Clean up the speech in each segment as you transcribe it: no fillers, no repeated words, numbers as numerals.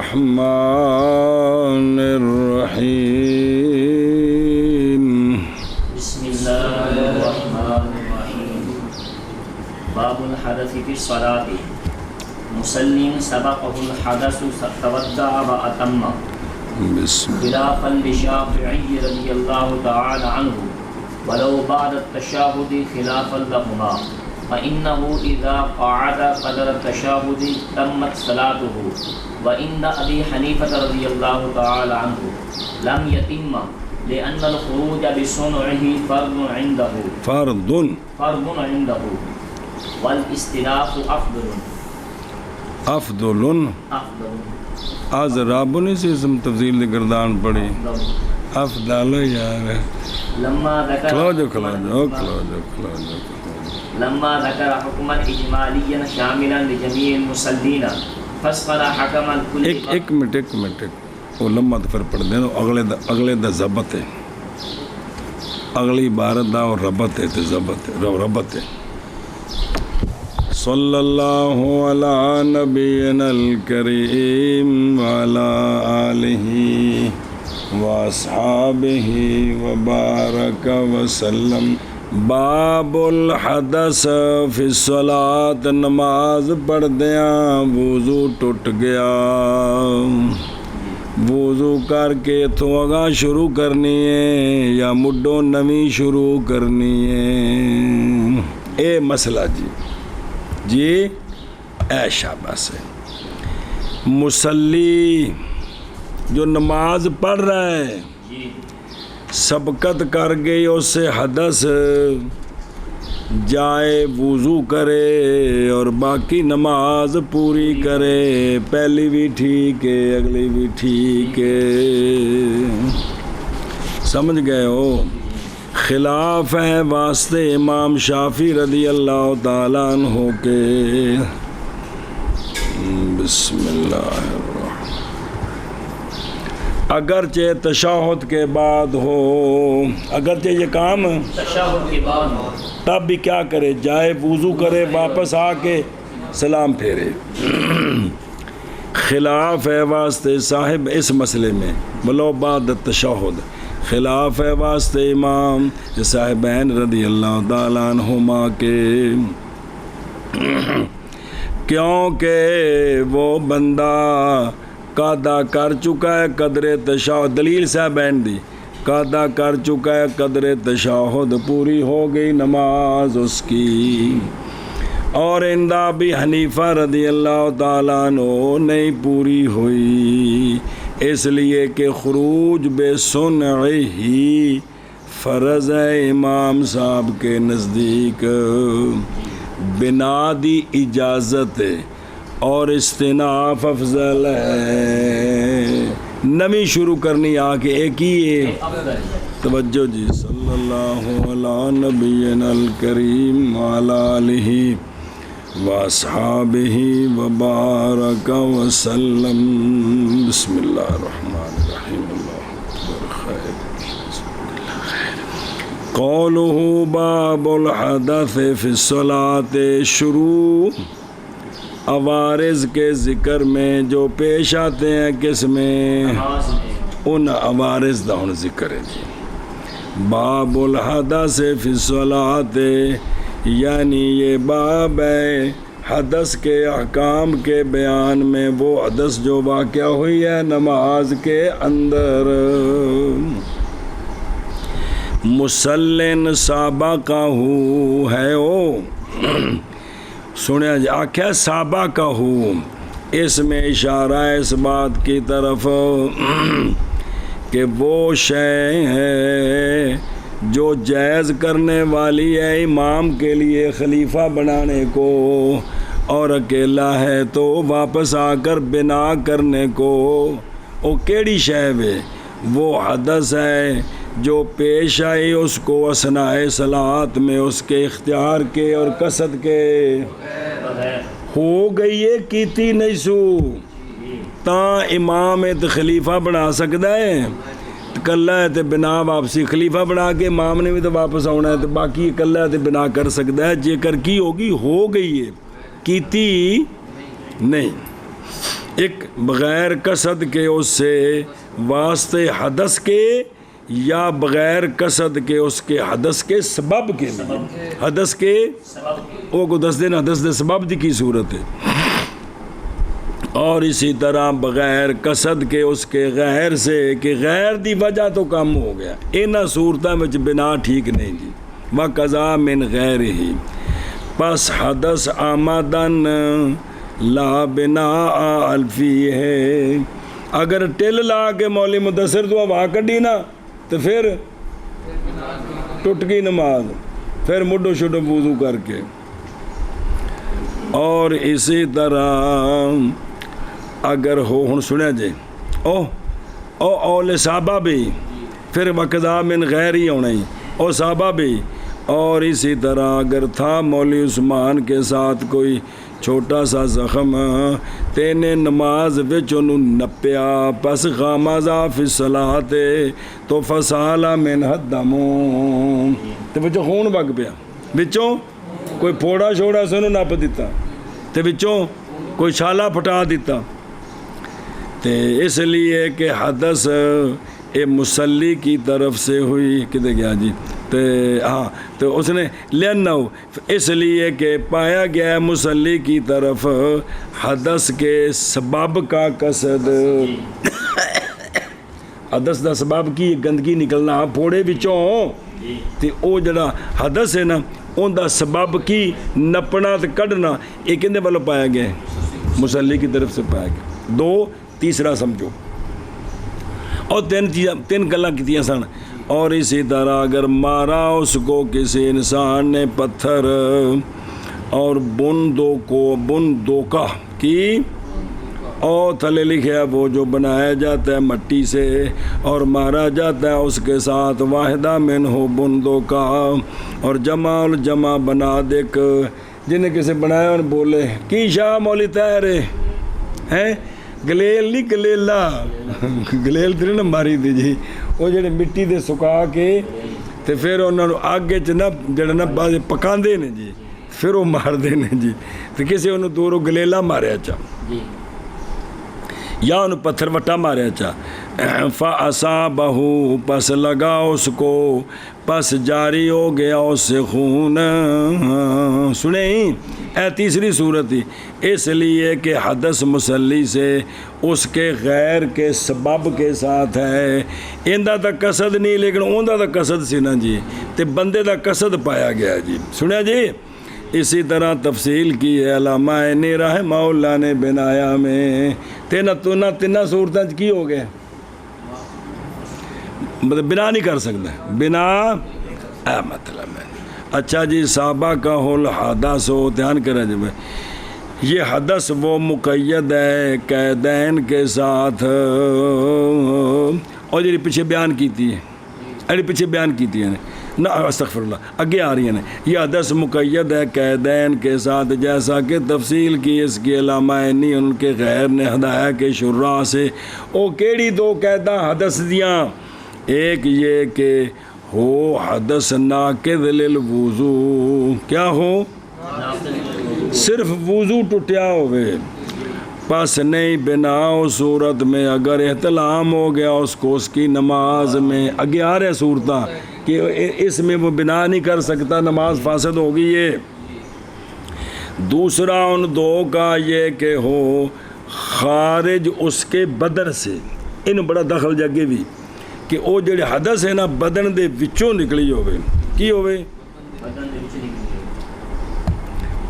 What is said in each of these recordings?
الرحمن الرحیم بسم اللہ الرحمن الرحیم باب الحدث فی الصلاۃ مسلم سبقه الحدث توضأ وأتم خلافا للشافعی رضی اللہ تعالی عنہ ولو بعد التشہد خلافا لهما فإنه إذا قعد قدر التشهد تمت صلاته وعند أبي حنيفة رضي الله تعالى عنه لم يتم لأن الخروج بصنعه فرض عنده والاستلاف افضل آج رابنی سے اسم تفضیل گردان پڑی افضل یار کھلو جو لما ذکر حکما اجمالیا شاملا لجمیع المصلین فصل حکما الکل ایک منٹ وہ لما تو پھر پڑھ دیں اگلے دا ضبط ہے اگلی عبارت دا اور ربط ہے ربط ہے صلی اللہ علی نبینا الکریم وعلی آلہ واصحابہ وبارک وسلم باب الحدث فی الصلاۃ نماز پڑھ دیاں وضو ٹوٹ گیا وضو کر کے تو اگاں شروع کرنی ہے یا مڈو نویں شروع کرنی ہے اے مسئلہ جی اے شاباش ہے مصلی جو نماز پڑھ رہا ہے سبقت کر گئی اس سے حدث جائے وضو کرے اور باقی نماز پوری کرے پہلی بھی ٹھیک ہے اگلی بھی ٹھیک ہے سمجھ گئے ہو خلاف ہے واسطے امام شافعی رضی اللہ تعالیٰ عنہ کے بسم اللہ اگرچہ تشہد کے بعد ہو اگرچہ یہ کام تشہد کے بعد ہو تب بھی کیا کرے جائے وضو کرے واپس آ کے سلام پھیرے خلاف ہے واسطے صاحب اس مسئلے میں ولو بعد تشہد خلاف ہے واسطے امام صاحبین رضی اللہ تعالیٰ عنہما کے کیونکہ وہ بندہ قادہ کر چکا ہے قدر تشہد دلیل صاحبین دی قادہ کر چکا ہے قدر تشہد پوری ہو گئی نماز اس کی اور عند ابی حنیفہ رضی اللہ تعالیٰ عنہ نہیں پوری ہوئی اس لیے کہ خروج بے سنعہی فرض ہے امام صاحب کے نزدیک بنا دی اجازت ہے اور استناف افضل ہے نمی شروع کرنی آ کے ایک ہی ہے توجہ جی صلی اللہ علی نبینا الکریم وعلی آلہ واصحابہ وبارک وسلم بسم اللہ الرحمن الرحیم اللہ خیر قولہ باب الحدث فی الصلاۃ شروع عوارض کے ذکر میں جو پیش آتے ہیں کس میں ان عوارض دا ہن ذکر ہے جی باب الحدث فی الصلاۃ یعنی یہ باب ہے حدث کے احکام کے بیان میں وہ حدث جو واقع ہوئی ہے نماز کے اندر مسلن سابقہ ہے او سنیا جی آکھیا صحابہ کا ہوں اس میں اشارہ ہے اس بات کی طرف کہ وہ شے ہے جو جائز کرنے والی ہے امام کے لیے خلیفہ بنانے کو اور اکیلا ہے تو واپس آ کر بنا کرنے کو وہ کیڑی شے ہے وہ حدث ہے جو پیش آئی اس کو اثناء صلاۃ میں اس کے اختیار کے اور قصد کے ہو گئی ہے کیتی نہیں سو تاں امام ہے تو خلیفہ بنا سکتا ہے کلا ہے تو بنا واپسی خلیفہ بنا کے امام نے بھی تو واپس آنا ہے تو باقی کلا ہے تو بنا کر سکتا ہے جے کر کی ہوگی ہو گئی ہے کیتی نہیں ایک بغیر قصد کے اس سے واسطے حدث کے یا بغیر قصد کے اس کے حدث کے سبب کے لیے حدث کے وہ کو دس دن حدث دے سبب دی کی صورت ہے اور اسی طرح بغیر قصد کے اس کے غیر سے کہ غیر دی وجہ تو کم ہو گیا انہاں صورتاں وچ بنا ٹھیک نہیں جی وقضا من غیر ہی پس حدث آمدن لا بنا الفی ہے اگر ٹل لا کے مولی مدثر تو ہوا کڈی نا تو پھر ٹوٹ گئی نماز پھر مڈو شڈو وضو کر کے اور اسی طرح اگر ہو ہن سنیا جی اول صحابہ بھی پھر وقضا من غیر ہی ہونا ہی او صحابہ بھی اور اسی طرح اگر تھا مولوی عثمان کے ساتھ کوئی چھوٹا سا زخم تینے نماز وچ انہوں نپیا پس غامزہ فی الصلاۃ تو فسالا من الدم تے وچوں خون وگ پیا وچوں کوئی پھوڑا چھوڑا سے انہوں نپ دیتا تے وچوں کوئی چھالا پھٹا دیتا تے اس لیے کہ حدث اے مصلی کی طرف سے ہوئی کدھر گیا جی ہاں تو اس نے لینا ہو اس لیے کہ پایا گیا ہے مصلی کی طرف حدث کے سبب کا قصد حدث دا سبب کی گندگی نکلنا پھوڑے وچوں تے او جڑا حدث ہے نا اون دا سبب کی نپنا تے کڈنا یہ کہندے والوں پایا گیا ہے مصلی کی طرف سے پایا گیا دو تیسرا سمجھو اور تین گلاں کیتیاں سن اور اسی طرح اگر مارا اس کو کسی انسان نے پتھر اور بن دوکا کی اور تھلے لکھا وہ جو بنایا جاتا ہے مٹی سے اور مارا جاتا ہے اس کے ساتھ واحدہ من ہو بن دوکا اور جمع بنا دیکھ جنہیں کسی بنایا اور بولے کی شاہ مولی تیرے ہیں گلیل نہیں گلیلا گلیل تیرے نہ ماری دی جی وہ جڑے مٹی دے سکا کے تے پھر انہوں نے آگے چ نہ جڑے نہ بازے پکاندے نے جی پھر وہ مار دے نے جی تے کسی انہوں دوروں گلیلا ماریا چا یا انہوں پتھر وٹا ماریا چا فَأَصَابَهُ پس لگا اس کو پس جاری ہو گیا اس سے خون سنیں اے تیسری صورت ہی اس لیے کہ حدث مصلی سے اس کے غیر کے سبب کے ساتھ ہے اندہ دا قصد نہیں لیکن اندہ دا قصد سی نا جی تے بندے دا قصد پایا گیا جی سنیا جی اسی طرح تفصیل کی ہے علامہ عینی رحمہ اللہ نے بنایا میں تینہ صورتیں کی ہو گئے مطلب بنا نہیں کر سکتا بنا مطلب ہے اچھا جی صحابہ کا حدث ہو دھیان کریں جی میں یہ حدث وہ مقید ہے قیدین کے ساتھ اور یہ پیچھے بیان کیتی ہے پیچھے بیان کیتی ہے نہ استغفر اللہ اگے آ رہی ہیں یہ حدث مقید ہے قیدین کے ساتھ جیسا کہ تفصیل کی اس کی علامہ عینی ان کے غیر نے ہدایہ کے شراح سے او کیڑی دو قیدہ حدث دیاں ایک یہ کہ ہو حدث ناقض للوضو کیا ہو صرف وضو ٹوٹیا ہوئے پس نہیں بنا صورت میں اگر احتلام ہو گیا اس کو اس کی نماز میں اگے آ رہے صورتاں کہ اس میں وہ بنا نہیں کر سکتا نماز فاسد ہوگی یہ دوسرا ان دو کا یہ کہ ہو خارج اس کے بدن سے ان بڑا دخل جگہ بھی کہ او جڑے حدث ہے نا بدن دے وچوں نکلی ہوئے کی ہوئے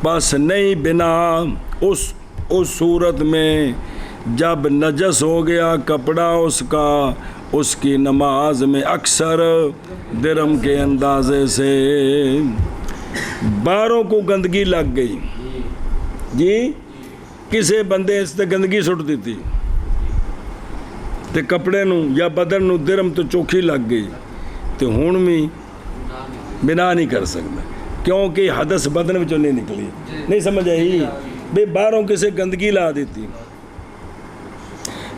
بس نہیں بنا اس صورت میں جب نجس ہو گیا کپڑا اس کا اس کی نماز میں اکثر درم کے اندازے سے باروں کو گندگی لگ گئی جی کسے بندے اس تے گندگی سٹ دیتی تے کپڑے نو یا بدن نو درم تو چوکھی لگ گئی تے ہون میں بنا نہیں کر سکتا کیونکہ حدث بدن میں جو نہیں نکلی نہیں سمجھ آئی بے باروں کسے گندگی لا دیتی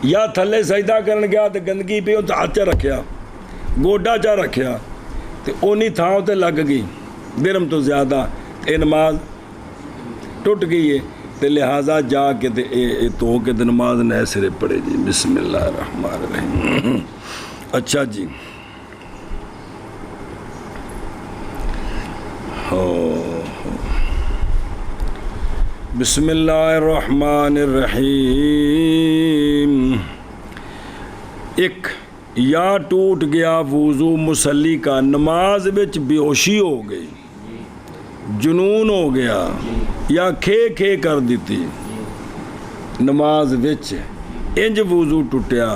یا تھلے سجدہ کرن گیا تے گندگی پہ تو ہاتھ چا رکھیا گوڈا چا رکھیا تے اونی تھاؤں تے لگ گئی درم تو زیادہ تے نماز ٹوٹ گئی ہے تے لہٰذا جا کے تے تو کے تے نماز نئے سرے پڑھے جی بسم اللہ الرحمن الرحیم اچھا جی بسم اللہ الرحمن الرحیم ایک یا ٹوٹ گیا وضو مسلی کا نماز وچ بے ہوشی ہو گئی جنون ہو گیا یا کھے کر دیتی نماز وچ انج وضو ٹوٹیا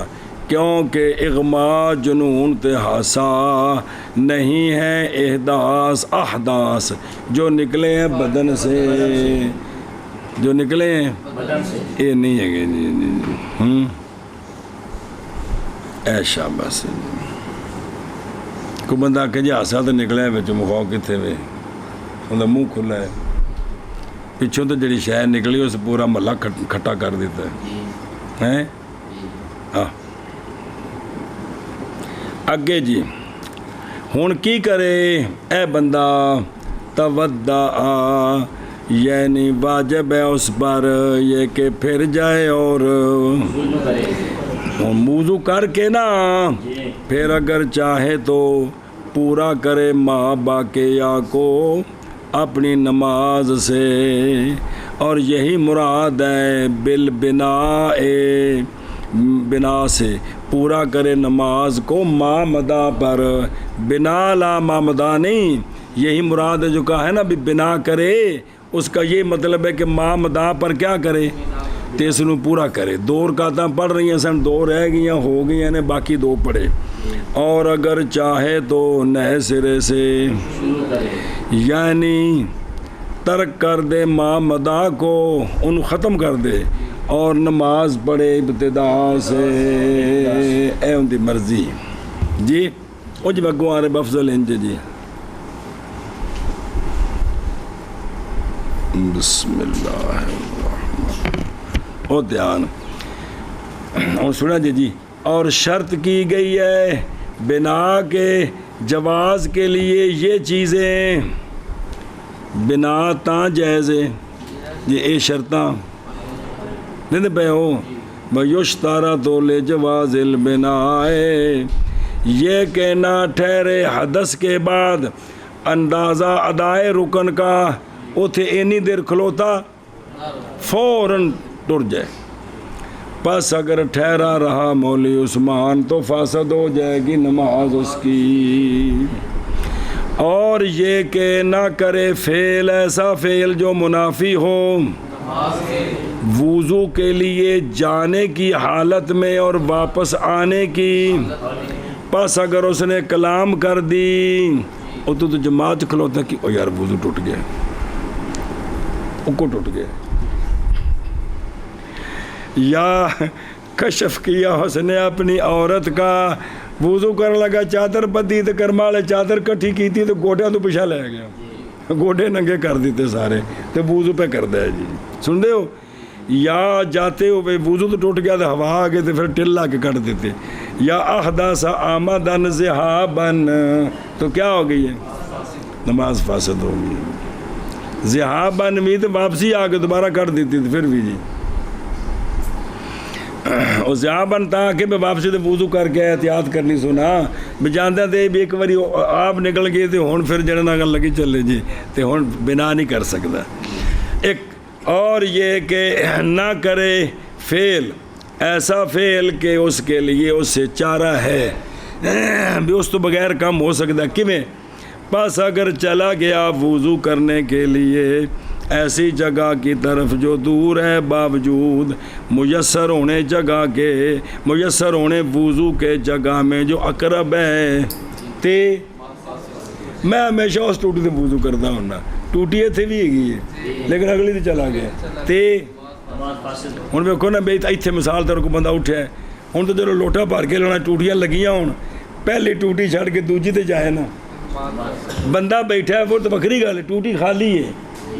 کیونکہ اغما جنون تے ہاسا نہیں ہے احداث جو نکلے ہیں بدن سے جو نکلے ہیں یہ نہیں ہے جی ایشا بس کوئی بندہ کہ جی ہاسا تو نکلے بچ مخاؤ کتنے وے انہیں منہ کھلا ہے پچھوں تو جڑی شہر نکلی اس پورا محلہ کھٹا کر دیتا ہے ہاں اگے جی ہن کی کرے اے بندہ تودع یعنی واجب ہے اس پر یہ کہ پھر جائے اور وضو کر کے نا پھر اگر چاہے تو پورا کرے ماں باقیہ کو اپنی نماز سے اور یہی مراد ہے بنا سے پورا کرے نماز کو ما مدا پر بنا لا ما مدا نہیں یہی مراد ہے جو کہا ہے نا بھی بنا کرے اس کا یہ مطلب ہے کہ ما مدا پر کیا کرے تیس نو پورا کرے 2 رکعتاں پڑھ رہی ہیں سن 2 رہ گئی ہیں ہو گئی ہیں باقی 2 پڑھے اور اگر چاہے تو نئے سرے سے یعنی ترک کر دے ما مدا کو ان ختم کر دے اور نماز پڑھے ابتدا سے اے ان دی مرضی جی او جی بگو آ رہے بفضل انج جی بسم اللہ الرحمن او دھیان اور سنا جی اور شرط کی گئی ہے بنا کے جواز کے لیے یہ چیزیں بنا تاں جائز جی اے شرطاں نہیں پہ ہو بیشتارا تو لے جواز البناء یہ کہ نہ ٹھہرے حدث کے بعد اندازہ ادائے رکن کا اتھے اینی دیر کھلوتا فوراً ٹر جائے پس اگر ٹھہرا رہا مولی عثمان تو فاسد ہو جائے گی نماز اس کی اور یہ کہ نہ کرے فعل ایسا فعل جو منافی ہو وضو کے لیے جانے کی حالت میں اور واپس آنے کی پس اگر اس نے کلام کر دی تو جماعت کھلوتا کہ او یار وضو ٹوٹ گیا او کو ٹوٹ گیا یا کشف کیا اس نے اپنی عورت کا وضو کرنے لگا چادر پتی تو کرمالے چادر کٹھی کی تھی تو گوٹیاں تو پیچھا لے گیا گوٹے ننگے کر دیتے سارے تو وضو پہ کر دیا جی سن دے ہو یا جاتے ہو بھئی وضو تو ٹوٹ گیا تو ہوا آگے تو پھر ٹل لا کے کٹ دیتے یا احداث آمدن ذہابن تو کیا ہو گئی ہے نماز فاسد ہو گئی ذہابن بھی تو واپسی آگے دوبارہ کٹ دیتی تھی پھر بھی جی اور ذہابن تا کہ میں واپسی تو وضو کر کے احتیاط کرنی سنا بھی جانتے تھے بھی ایک باری آپ نکل گئے تھے ہون پھر جڑنا گل لگی چلے جی تے ہون بنا نہیں کر سکتا ایک اور یہ کہ نہ کرے فعل ایسا فعل کہ اس کے لیے اس سے چارہ ہے بھی اس تو بغیر کم ہو سکتا کیویں پس اگر چلا گیا وضو کرنے کے لیے ایسی جگہ کی طرف جو دور ہے باوجود میسر ہونے جگہ کے میسر ہونے وضو کے جگہ میں جو اقرب ہے تے میں ہمیشہ اس ٹوٹی سے وضو کرتا ہوں نا ٹوٹی ہے تھے بھی گئی ہے لیکن اگلی تو چلا گیا تے ہوں ویکو نا بھائی اتنے مثال طور کو بندہ اٹھا ہے ہوں تو چلو لوٹا بھر کے لینا ٹوٹیاں لگیاں ہوں پہلی ٹوٹی چھڑ کے دوجی تے جائے نا بندہ بیٹھا ہے وہ تو بکری گل ہے ٹوٹی خالی ہے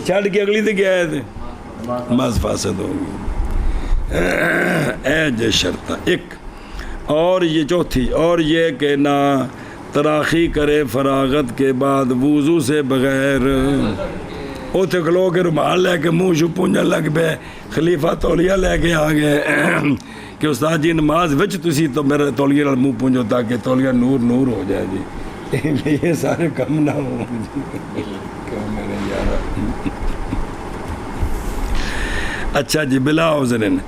چھڑ کے اگلی تے گیا ہے تے بس فاسد ہوگی اے جے شرط ایک اور یہ چوتھی اور یہ کہ نہ تراخی کرے فراغت کے بعد وضو سے بغیر اتنے کھلو کے رومال لے کے منہ شو پونجن لگ پے خلیفہ تولیہ لے کے آ گئے کہ استاد جی نماز وچ تسی تو میرے تولیے نال منہ پونجو تاکہ تولیہ نور نور ہو جائے جی یہ سارے کم نہ ہو جی میرے یارا اچھا جی بلا عذرن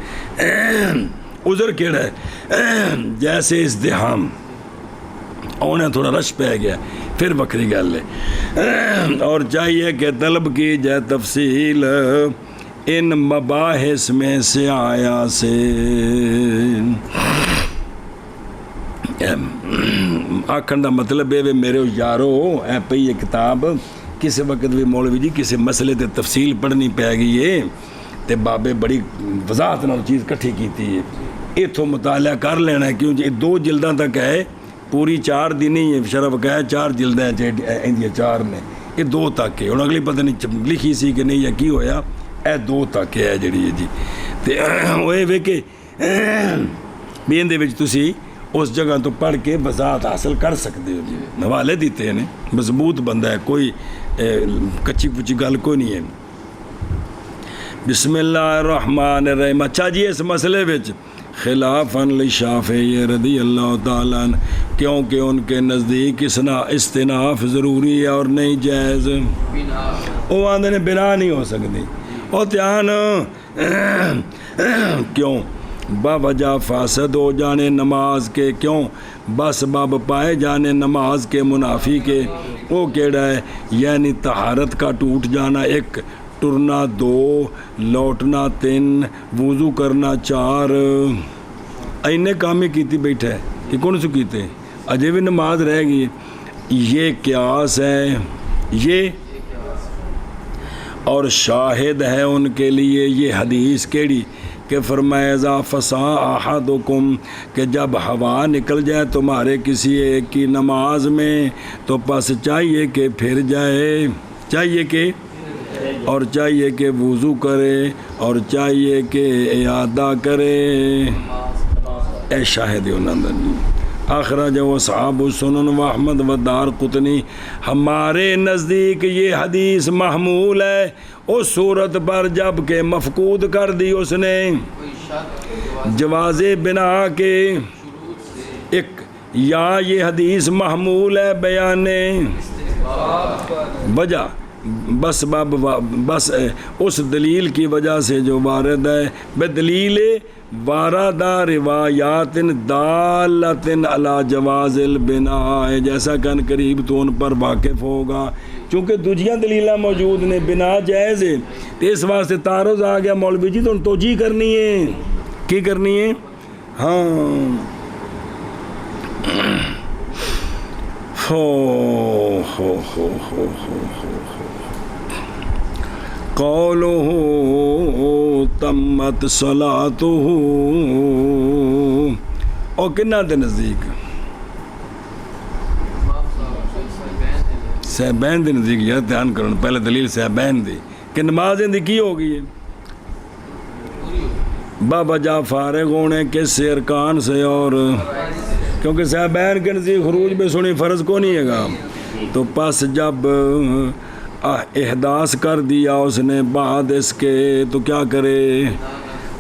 عذر کیڑا ہے جیسے ازدحام انہیں تھوڑا رش پہ گیا پھر بکری گل ہے اور چاہیے کہ طلب کی جائے تفصیل ان مباحث میں سے آیا سے آکھن دا مطلب ہے میرے یارو اے پئی یہ کتاب کسی وقت بھی مولوی جی کسی مسئلے تے تفصیل پڑھنی پہ گئی ہے تے بابے بڑی وضاحت نال چیز کٹھی کیتی ہے اتھوں مطالعہ کر لینا ہے کیوں جی 2 جلداں تک ہے پوری 4 دی نہیں ہے شرف کہ 4 جلدیں اندیاں 4 نے یہ 2 تک ہے ہن اگلی پتہ نہیں لکھی سی کہ نہیں یا کی ہویا اے 2 تک ہے جڑی ہے جی تے او اے وے کہ بھی اندے وچ تسی اس جگہ تو پڑھ کے وضاحت حاصل کر سکتے ہو جی حوالے دیتے ہیں مضبوط بندہ ہے کوئی کچی پچی گل کوئی نہیں ہے بسم اللہ الرحمن الرحیم اچھا جی اس مسئلے وچ خلافاً لشافعی رضی اللہ تعالیٰ عنہ کیونکہ ان کے نزدیک استناف ضروری ہے اور نہیں جائز وہ آندھے نے بنا نہیں ہو سکتی اور دھیان کیوں باوجہ فاسد ہو جانے نماز کے کیوں بس باب پائے جانے نماز کے منافی کے وہ کیڑا ہے یعنی طہارت کا ٹوٹ جانا 1 ٹرنا 2 لوٹنا 3 وضو کرنا 4 اینے کام ہی کیتی بیٹھا ہے یہ کون سے کیتے اجے بھی نماز رہ گئی یہ قیاس ہے یہ اور شاہد ہے ان کے لیے یہ حدیث کیڑی کہ فرمایا اذا فسا احدکم کہ جب ہوا نکل جائے تمہارے کسی ایک کی نماز میں تو پس چاہیے کہ پھر جائے چاہیے کہ اور چاہیے کہ وضو کرے اور چاہیے کہ اعادہ کرے اے شاہد اخرج و صحاب السنن و احمد و دار قطنی ہمارے نزدیک یہ حدیث محمول ہے اس صورت پر جب کہ مفقود کر دی اس نے جواز بنا کے 1 یا یہ حدیث محمول ہے بیان وجہ بس اس دلیل کی وجہ سے جو وارد ہے بدلیل واردہ روایات دالت علی جواز البناء جیسا کن قریب تو ان پر واقف ہوگا چونکہ دوجیاں دلیلہ موجود نے بنا جائز ہے تو اس واسطے تعارض آ گیا مولوی جی تو ان توجیہ کرنی ہے کی کرنی ہے ہاں قولہ تمت صلاتہ اور کنہ دے نزدیک صحابین دے نزدیک یہ دھیان کرو پہلے دلیل صحابین دی کہ نماز دی کی ہوگی ہے بابا جا فارغ ہونے کے سے ارکان سے اور کیونکہ صحابین کے نزدیک خروج میں سنی فرض کو نہیں ہے گا تو پس جب احداث کر دیا اس نے بعد اس کے تو کیا کرے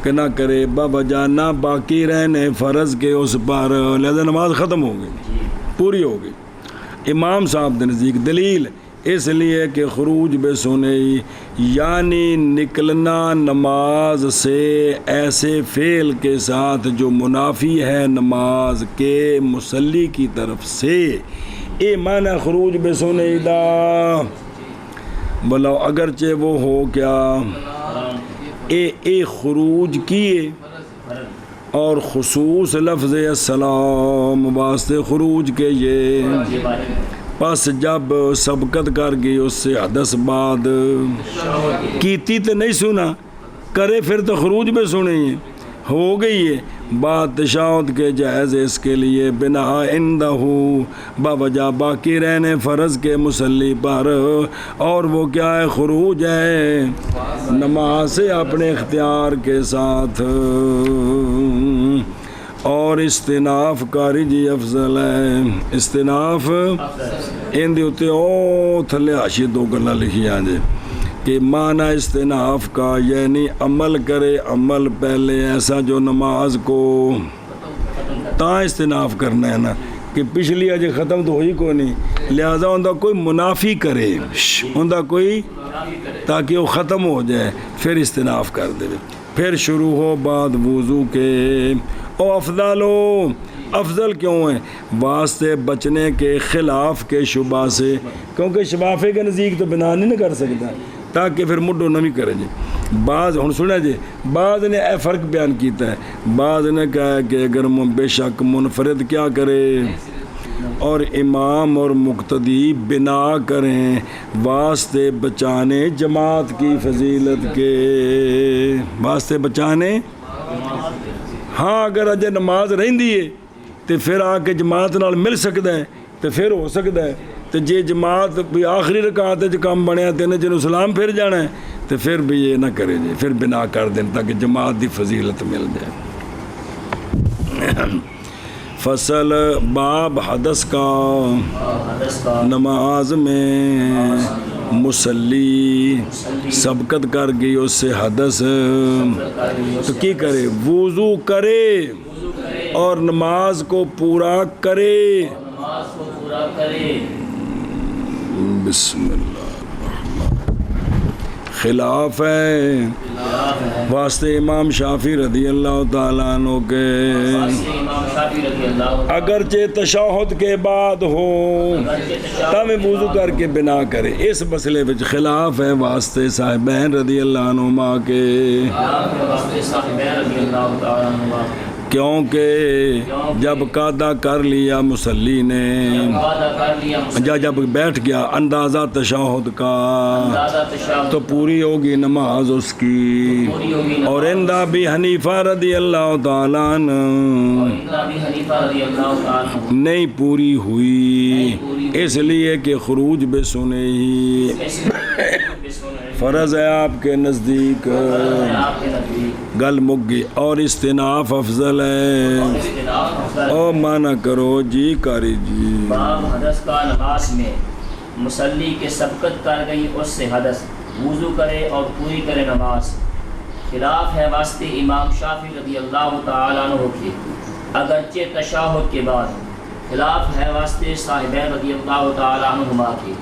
کہ نہ کرے بوجہ نہ باقی رہنے فرض کے اس پر لہذا نماز ختم ہو گئی پوری ہو گئی امام صاحب کے نزدیک دلیل اس لیے کہ خروج بے سنئی یعنی نکلنا نماز سے ایسے فعل کے ساتھ جو منافی ہے نماز کے مصلی کی طرف سے اے معنی خروج بے سنئی دا بلاؤ اگرچہ وہ ہو کیا اے خروج کیے اور خصوص لفظ السلام واسطے خروج کے یہ پس جب سبقت کر گئی اس سے حدث بعد کیتی تو نہیں سنا کرے پھر تو خروج میں سنی ہو گئی ہے بات تشہد کے جائز اس کے لیے بنا اندہ باوجہ باقی رہنے فرض کے مصلی پر اور وہ کیا ہے خروج ہے نماز سے اپنے اختیار کے ساتھ اور استناف کاری جی افضل ہے استناف ان دی اتے او تھلے حاشیے 2 گلاں لکھیاں جے کہ معنی استناف کا یعنی عمل کرے عمل پہلے ایسا جو نماز کو تا استناف کرنا ہے نا کہ پچھلی اجے ختم تو ہوئی کوئی نہیں، لہذا اندہ کوئی منافی کرے اندہ کوئی تاکہ وہ ختم ہو جائے، پھر استناف کر دے، پھر شروع ہو بعد وضو کے۔ او افضل کیوں ہے؟ واسطے بچنے کے خلاف کے شبہ سے، کیونکہ شفافے کے نزدیک تو بنا نہیں کر سکتا، تاکہ پھر مڈو نہ بھی کرے جی۔ بعض ہن سنا جی، بعض نے اے فرق بیان کیتا ہے، بعض نے کہا ہے کہ اگر بے شک منفرد کیا کرے اور امام اور مقتدی بنا کریں واسطے بچانے جماعت کی فضیلت کے، واسطے بچانے، ہاں اگر اجے نماز رہندی ہے تو پھر آ کے جماعت نال مل سکتا ہے تو پھر ہو سکتا ہے، تو جے جماعت بھی آخری رکعت جو کام بنیا تین جنہوں سلام پھر جانا ہے تو پھر بھی یہ نہ کرے جی، پھر بنا کر دیں تاکہ جماعت دی فضیلت مل جائے۔ فصل باب حدث کا، نماز میں مسلی سبقت کر گئی اس سے حدث تو کی کرے؟ وضو کرے اور نماز کو پورا کرے۔ بسم اللہ خلاف ہے واسطے امام شافعی رضی اللہ تعالیٰ عنہ کے، اگرچہ تشہد کے بعد ہو تب وضو کر کے بنا کرے، اس مسئلے وچ خلاف ہے واسطے صاحبین رضی اللہ عنہما کے، کیونکہ جب قادہ کر لیا مسلی نے، جب بیٹھ گیا اندازہ تشہد کا تو پوری ہوگی نماز اس کی، اور عند ابی حنیفہ رضی اللہ تعالیٰ عنہ نہیں پوری ہوئی، اس لیے کہ خروج بے سنے ہی فرض ہے آپ کے نزدیک، گل مک گئی، اور استناف افضل ہے، او مانا کرو جی کاری جی۔ باب حدث کا، نماز میں مصلی کے سبقت کر گئی اس سے حدث، وضو کرے اور پوری کرے نماز۔ خلاف ہے واسطے امام شافعی رضی اللہ تعالیٰ عنہ کی، اگرچہ تشہد کے بعد، خلاف ہے واسطے صاحبین رضی اللہ تعالیٰ عنہما کی،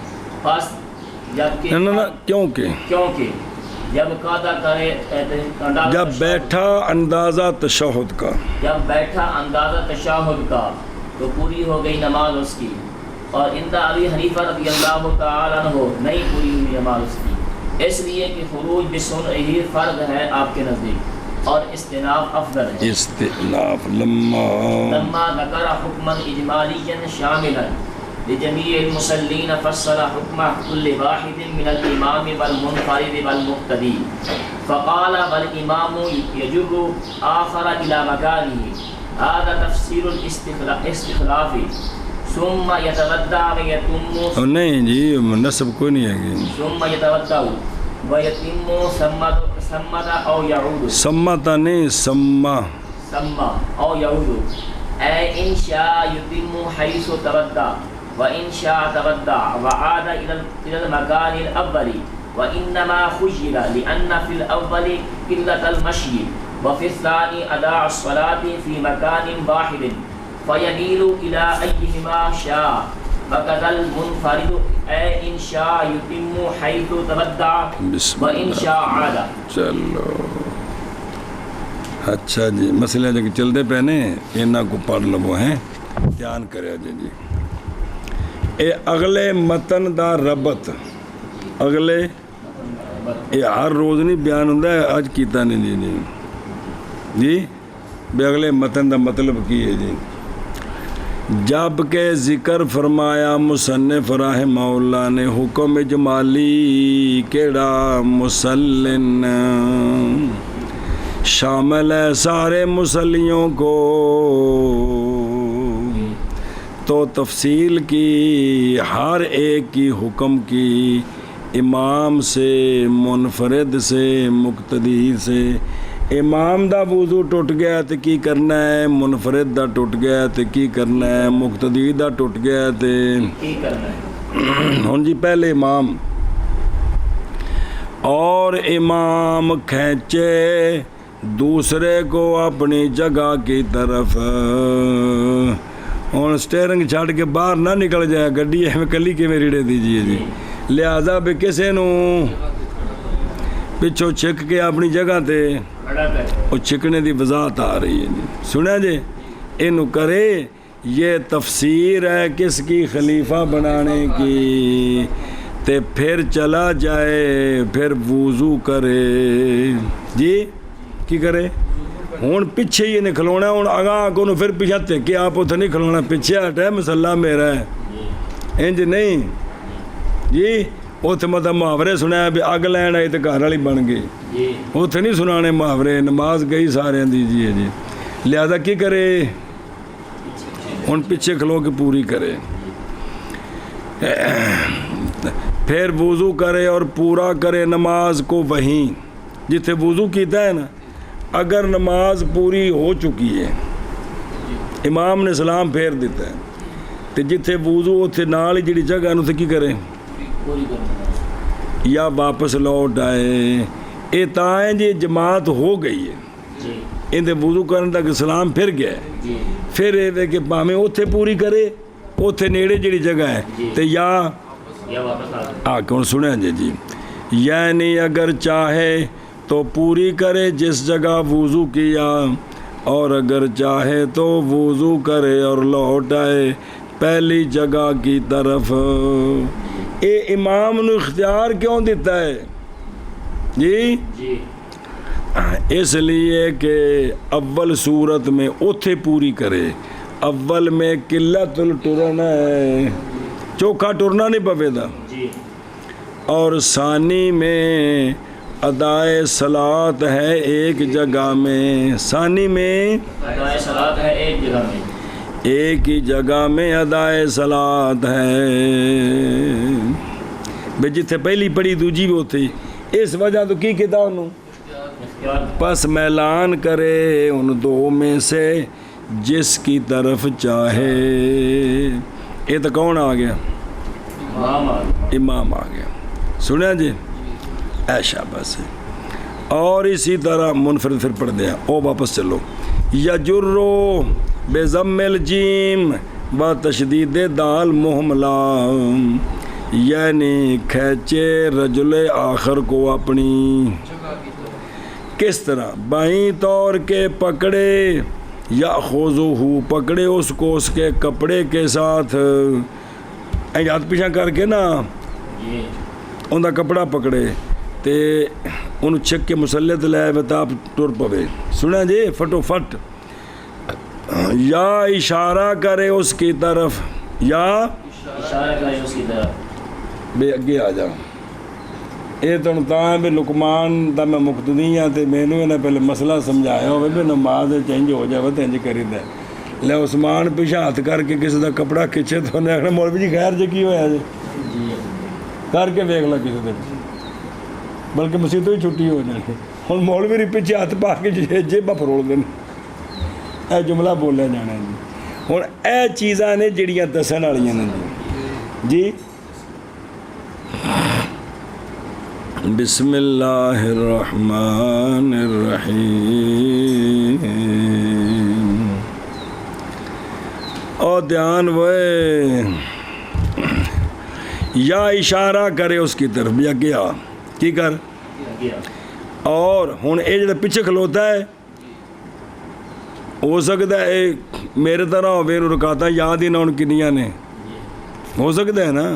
پس کیونکہ جب قادہ کرے، جب بیٹھا اندازہ تشہد کا، جب بیٹھا اندازہ تشہد کا تو پوری ہو گئی نماز اس کی، اور عند ابی حنیفہ رضی اللہ تعالیٰ عنہ نہیں پوری ہوئی نماز اس کی، اس لیے کہ خروج بسنہ فرض ہے آپ کے نزدیک، اور استناف افضل ہے۔ استناف لما ذکر حکما اجمالیا شاملا لجميع المصلين فصل حكم كل واحد من الإمام والمنفرد والمقتدي، فقال والإمام يجر آخر إلى مكانه، هذا تفسير الاستخلاف، ثم يتودع ويتم، نہیں جی نصب کوئی نہیں ہے گی، ثم يتودع ويتم سمد أو يعود، سمتا نہیں سما أو يعود، أي إن شاء يتم حيث تودع، وإن شاء تودع وعاد إلى المكان الأول، وإنما خير لأن في الأول قلة المشي وفي الثاني أداء الصلاة في مكان واحد، فيميل إلى أيهما شاء، وكذا المنفرد أي إن شاء يتم حيث تودع وإن شاء عاد۔ چلو اچھا جی، مسئلہ جو چلتے پہنے انہاں کو پڑھ لو ہیں، دھیان کرے جی۔ اے اگلے متن دا ربط، اگلے یہ ہر روز نہیں بیان ہوتا ہے، آج کیتا نہیں جی جی بے اگلے متن دا مطلب کی ہے جی۔ جب کہ ذکر فرمایا مصنف رحمہ اللہ نے حکم اجمالی کیڑا مسلن شامل ہے سارے مسلیوں کو، تو تفصیل کی ہر ایک کی حکم کی، امام سے، منفرد سے، مقتدی سے۔ امام دا وضو ٹوٹ گیا تو کی کرنا ہے، منفرد دا ٹوٹ گیا تو کی کرنا ہے، مقتدی دا ٹوٹ گیا تو کی کرنا ہے۔ ہن جی پہلے امام اور امام کھینچے دوسرے کو اپنی جگہ کی طرف. ہوں سٹیئرنگ چھڑ کے باہر نہ نکل جائے گڈی ایویں کلی کیویں ریڑے دیجیے جی. لہذا بھی کسے نو پچھوں چھک کے اپنی جگہ تے وہ چھکنے دی وضاحت آ رہی ہے جی. سنیا جی اینو کرے. یہ تفسیر ہے کس کی؟ خلیفہ بنانے کی. تے پھر چلا جائے پھر وضو کرے جی. کی کرے؟ ہوں پیچھے ہی نہیں کھلونا. ہوں آگاہ کو پھر پیچھے تھے آپ اتنے نہیں کھلونا. پیچھے ہٹے مسلح میرا ہے انج نہیں جی. اتنے مطلب محاورے سنیا بھی اگ لین آئی تو گھر والی بن گئی. اتنے نہیں سنانے محاورے. نماز گئی سارے دیجیے جی. لہذا کی کرے؟ ہوں پیچھے کھلو کے پوری کرے. پھر وضو کرے اور پورا کرے نماز کو وہیں جتھے وضو کیتا ہے نا. اگر نماز پوری ہو چکی ہے امام نے سلام پھیر دیتا ہے تو جتھے وضو اتنے نال ہی جڑی جگہ تے کی کرے یا واپس لوٹ آئے. یہ تا ہے جی جماعت ہو گئی ہے اندے وضو کرنے تک سلام پھر گیا ہے. پھر یہ کہ پاویں اتنے پوری کرے اتنے نیڑے جڑی جگہ ہے تو یا کون سنیا جی. یعنی اگر چاہے تو پوری کرے جس جگہ وضو کیا اور اگر چاہے تو وضو کرے اور لوٹ آئے پہلی جگہ کی طرف. اے امام نے اختیار کیوں دیتا ہے جی؟ اس لیے کہ اول صورت میں اتھے پوری کرے. اول میں قلت الٹرنا ہے چوکھا ٹرنا نہیں پوے دا. اور ثانی میں ادائے صلاۃ ہے ایک جگہ میں. ثانی میں ادائے صلاۃ ہے ایک جگہ میں. ایک ہی جگہ میں ادائے صلاۃ ہے بے جتھے پہلی پڑھی دوجی بھی ہوتی. اس وجہ تو کی کہتا انہوں پس میلان کرے ان دو میں سے جس کی طرف چاہے. یہ تو کون آ گیا؟ امام آ گیا. سنیا جی ایشا بس. اور اسی طرح منفرد پھر پڑھ دیا. او واپس چلو. یجرو بے ضم الجیم و تشدید دال محملہ. یعنی کھینچے رجل آخر کو اپنی کس طرح بائیں طور کے پکڑے یا خوضو پکڑے اس کو اس کے کپڑے کے ساتھ ہاتھ پیچھا کر کے نا ان کا کپڑا پکڑے تے انہوں چھک کے مسلط لے بتاب ٹر پوے. سنا جی فٹو فٹ. یا اشارہ کرے اس کی طرف یا اشارہ کرے اس کی طرف. بے اگے آ جاؤ. یہ تو ہے بھی لقمان دا میں مقتدی ہاں تے مینوں انہیں پہلے مسئلہ سمجھایا ہوئے بھی نماز چینج ہو جائے تو انج کری دے. لے عثمان پیچھے ہاتھ کر کے کسی دا کپڑا کھچے تو انہیں آخنا مولوی جی خیر جی کی ہویا جی کر کے ویکھ لا کسی دن بلکہ مسیتوں ہی چھٹی ہو جائے. ہوں مولوی پیچھے ہاتھ پا کے جیبا فروڑ دیں. اے جملہ بولیا جانا جی. ہوں اے چیزاں نے جڑیاں دسن والیاں نے جی. بسم اللہ الرحمن الرحیم. اور دھیان ہوئے یا اشارہ کرے اس کی طرف یا گیا کی کر. اور ہوں یہ جڑا پیچھے کھلوتا ہے ہو سکتا ہے میرے طرح ہوئے رکاتا یاد ہی نہ ان کنیاں نے ہو سکتا ہے نا.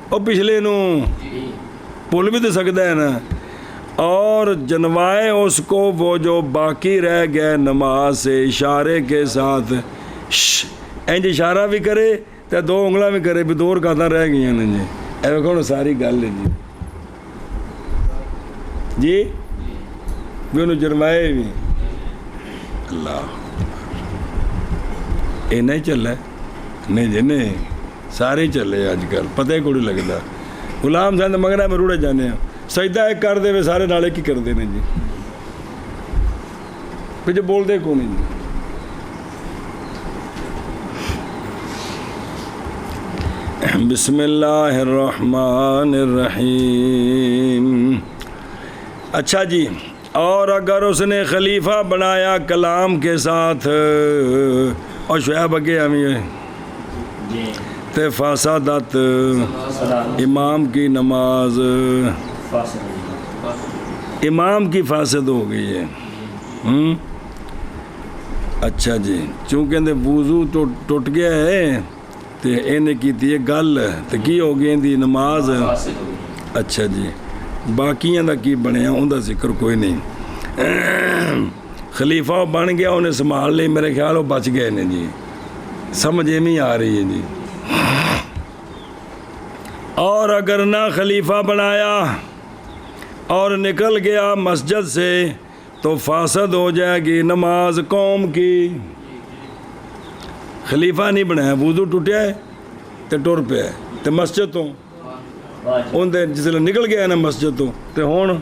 اور پچھلے نو بھول بھی تو سکتا ہے نا. اور جنوائے اس کو وہ جو باقی رہ گئے نماز سے اشارے کے ساتھ انج اشارہ بھی کرے تو دو انگلاں بھی کرے بھی دو رکعتاں رہ گئی ہیں جی. اے کون ساری گل ہے جی جی بھی انہوں جنوائے بھی. اللہ یہ نہیں چلے نہیں جی نہیں سارے چلے اج کل پتہ ہی کوئی نہیں لگتا. غلام صاحب مگرہ میں روڑے جانے ہیں سجدہ ایک کر دے وے سارے نالے کی کر دے جی پھر جو بول دے کون جی. بسم اللہ الرحمن الرحیم. اچھا جی، اور اگر اس نے خلیفہ بنایا کلام کے ساتھ اور شعیب اگے ہمیں جی تے فاسدت سلام امام کی نماز فاصل امام کی فاسد ہو گئی ہے. اچھا جی، چونکہ اندے وضو ٹوٹ گیا ہے تے انہیں کیتی ہے گل تے کی ہو گئی اندی نماز. فاصل ہو گئی. اچھا جی، باقیاں دا کی بنیا ان دا ذکر کوئی نہیں. خلیفہ بن گیا انہیں سنبھال لی، میرے خیال وہ بچ گئے نے جی، سمجھ نہیں آ رہی ہے جی. اور اگر نہ خلیفہ بنایا اور نکل گیا مسجد سے تو فاسد ہو جائے گی نماز قوم کی. خلیفہ نہیں بنایا، وضو ٹوٹیا ہے تے ٹر پیا تے مسجد تو واجب ان دے جس نکل گیا نا مسجد تو تے ہون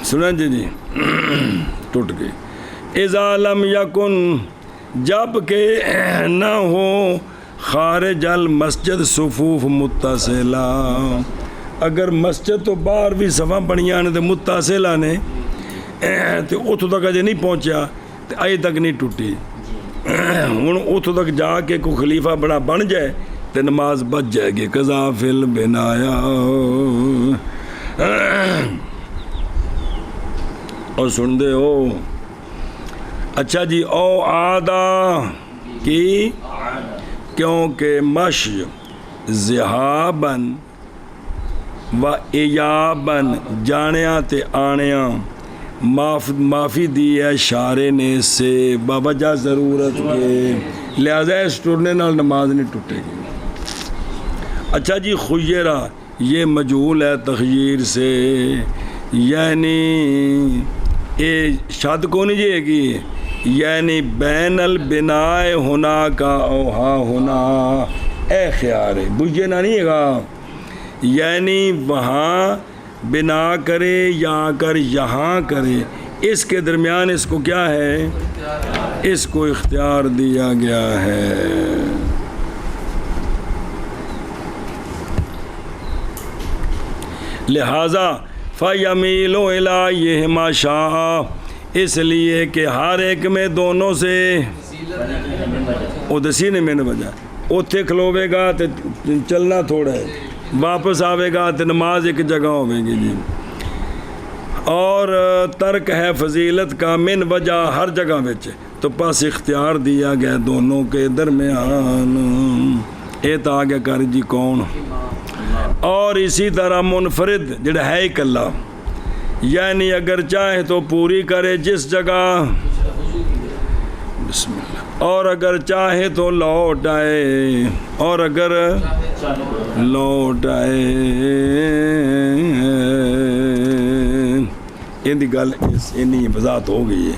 سنیں جی ٹوٹ گئی. اذا لم یکن، جب کہ نہ ہو خارج المسجد صفوف متصلہ، اگر مسجد تو باہر بھی صفاں بنیاں نے تے متصلہ نے تے اتھوں تک اجے نہیں پہنچیا تے اجے تک نہیں ٹوٹی. ہن اتھوں تک جا کے کوئی خلیفہ بن جائے تے نماز بچ جائے گی. قضا فی البنایا. اور سن دے ہو. اچھا جی، او آدھا کی کیونکہ مش ذہابن و ایابن جانیاں تے آنیاں معافی دی ہے شارے نے سے بوجہ ضرورت کے، لہذا اس ٹوٹنے نال نماز نہیں ٹوٹے گی. اچھا جی، خیرہ یہ مجہول ہے تخیر سے، یعنی اے شاد کو نہیں جائے گی، یعنی بین البنائے ہونا کا اوہا ہونا اے خیار ہے بجھے نہ نہیں گا، یعنی وہاں بنا کرے یا کر یہاں کرے، اس کے درمیان اس کو کیا ہے، اس کو اختیار دیا گیا ہے. لہذا فَيَمِيلُ إِلَيْهِمَا شَاءَ، اس لیے کہ ہر ایک میں دونوں سے ادسی نے میں نے وجہ اتھے کھلوے گا تو چلنا تھوڑا ہے، واپس آوے گا تو نماز ایک جگہ ہوے گی جی. اور ترک ہے فضیلت کا من وجہ ہر جگہ وچ، تو پس اختیار دیا گیا دونوں کے درمیان. اے تا آگے کر جی کون. اور اسی طرح منفرد جڑا ہے اکلا، یعنی اگر چاہے تو پوری کرے جس جگہ، بسم اللہ، اور اگر چاہے تو لوٹ آئے، اور اگر لوٹ آئے. ان دی گل انہی وضاحت ہو گئی ہے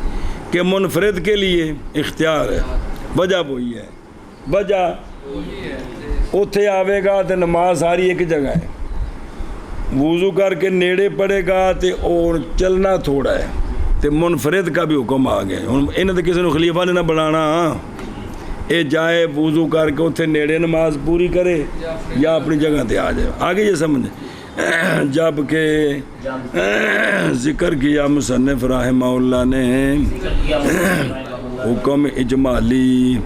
کہ منفرد کے لیے اختیار ہے. وجہ وہی ہے، وجہ اتھے آوے گا تو نماز ساری ایک جگہ ہے، وضو کر کے نیڑے پڑے گا تے اور چلنا تھوڑا ہے، تے منفرد کا بھی حکم آ گیا. ہن انہاں تے کسی نے خلیفہ نے نہ بنانا، اے جائے وضو کر کے اتھے نیڑے نماز پوری کرے یا اپنی جگہ تے آ جائے. آگے یہ سمجھ. جب کہ ذکر کیا مصنف رحمہ اللہ نے حکم اجمالی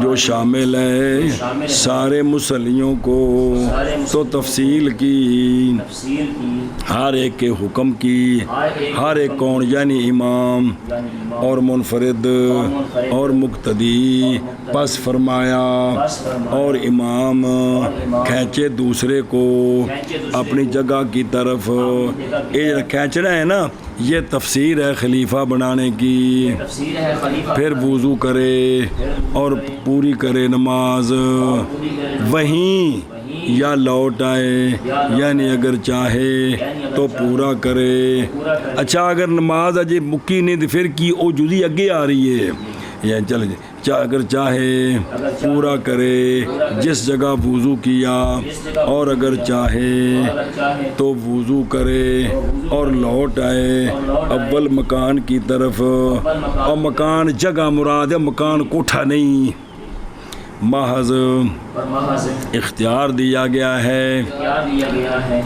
جو شامل ہے سارے مسلیوں کو، تو تفصیل کی ہر ایک کے حکم کی، ہر ایک کون یعنی امام اور منفرد اور مقتدی، پس فرمایا اور امام کھینچے دوسرے کو اپنی جگہ کی طرف. یہ کھینچنا ہے نا، یہ تفسیر ہے خلیفہ بنانے کی. پھر وضو کرے اور پوری کرے نماز وہیں یا لوٹ آئے، یعنی اگر چاہے تو پورا کرے. اچھا اگر نماز اجے مکی نہیں تو پھر کی او جدی اگے آ رہی ہے، یا چل اگر چاہے پورا کرے جس جگہ وضو کیا، اور اگر چاہے تو وضو کرے اور لوٹ آئے اول مکان کی طرف. اور مکان جگہ مراد ہے، مکان کوٹھا نہیں، محض اور محض اختیار دیا گیا ہے. اختیار دیا گیا ہے.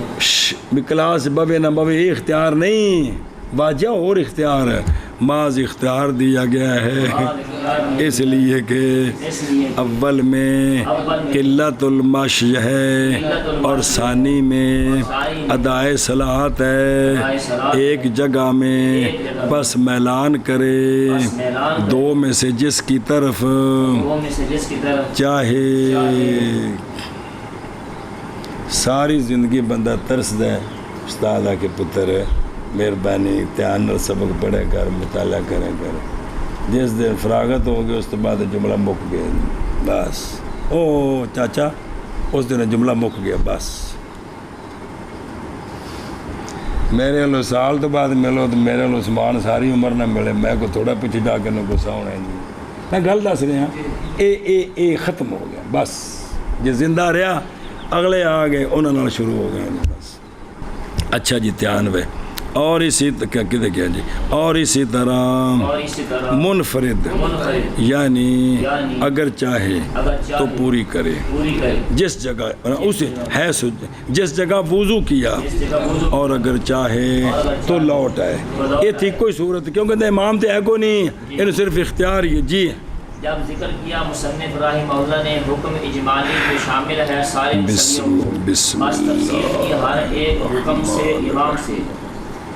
کلاس ببے نہ ببے یہ اختیار نہیں، واجہ اور اختیار ہے. محض اختیار دیا گیا ہے اس لیے کہ اول میں قلت المشی ہے اور ثانی میں ادائے صلاحت ہے. ایک جگہ میں بس میلان کرے دو میں سے جس کی طرف چاہے. ساری زندگی بندہ ترس دے استاد کے پتر ہے، مہربانی دھیان نال سبق پڑھے کر، مطالعہ کرے کر. جس دن فراغت ہوگی اس کے بعد جملہ مک گیا بس. او چاچا اس دن جملہ مک گیا بس. میرے لو سال تو بعد ملو تو میرے لو سمان ساری عمر نہ ملے، میں کو تھوڑا پیچھے جا کے نہ غصہ ہونا ہے. میں گل دس رہا اے ختم ہو گیا بس. جی زندہ رہا اگلے آ گئے انہوں نے شروع ہو گئے بس. اچھا جی دھیان وے. اور اسی کیا جی اور اسی طرح منفرد یعنی اگر چاہے تو پوری کرے. جس جگہ اسے ہے جس جگہ وضو کیا اور اگر چاہے تو لوٹ آئے. یہ تھی کوئی صورت کیونکہ امام تو ہے کو نہیں، انہیں صرف اختیار یہ. جی جب ذکر کیا مصنف رحمہ اللہ نے حکم اجمالی جو شامل ہے سارے مسلموں کو، بس تفصیل کی ہر ایک حکم سے امام سے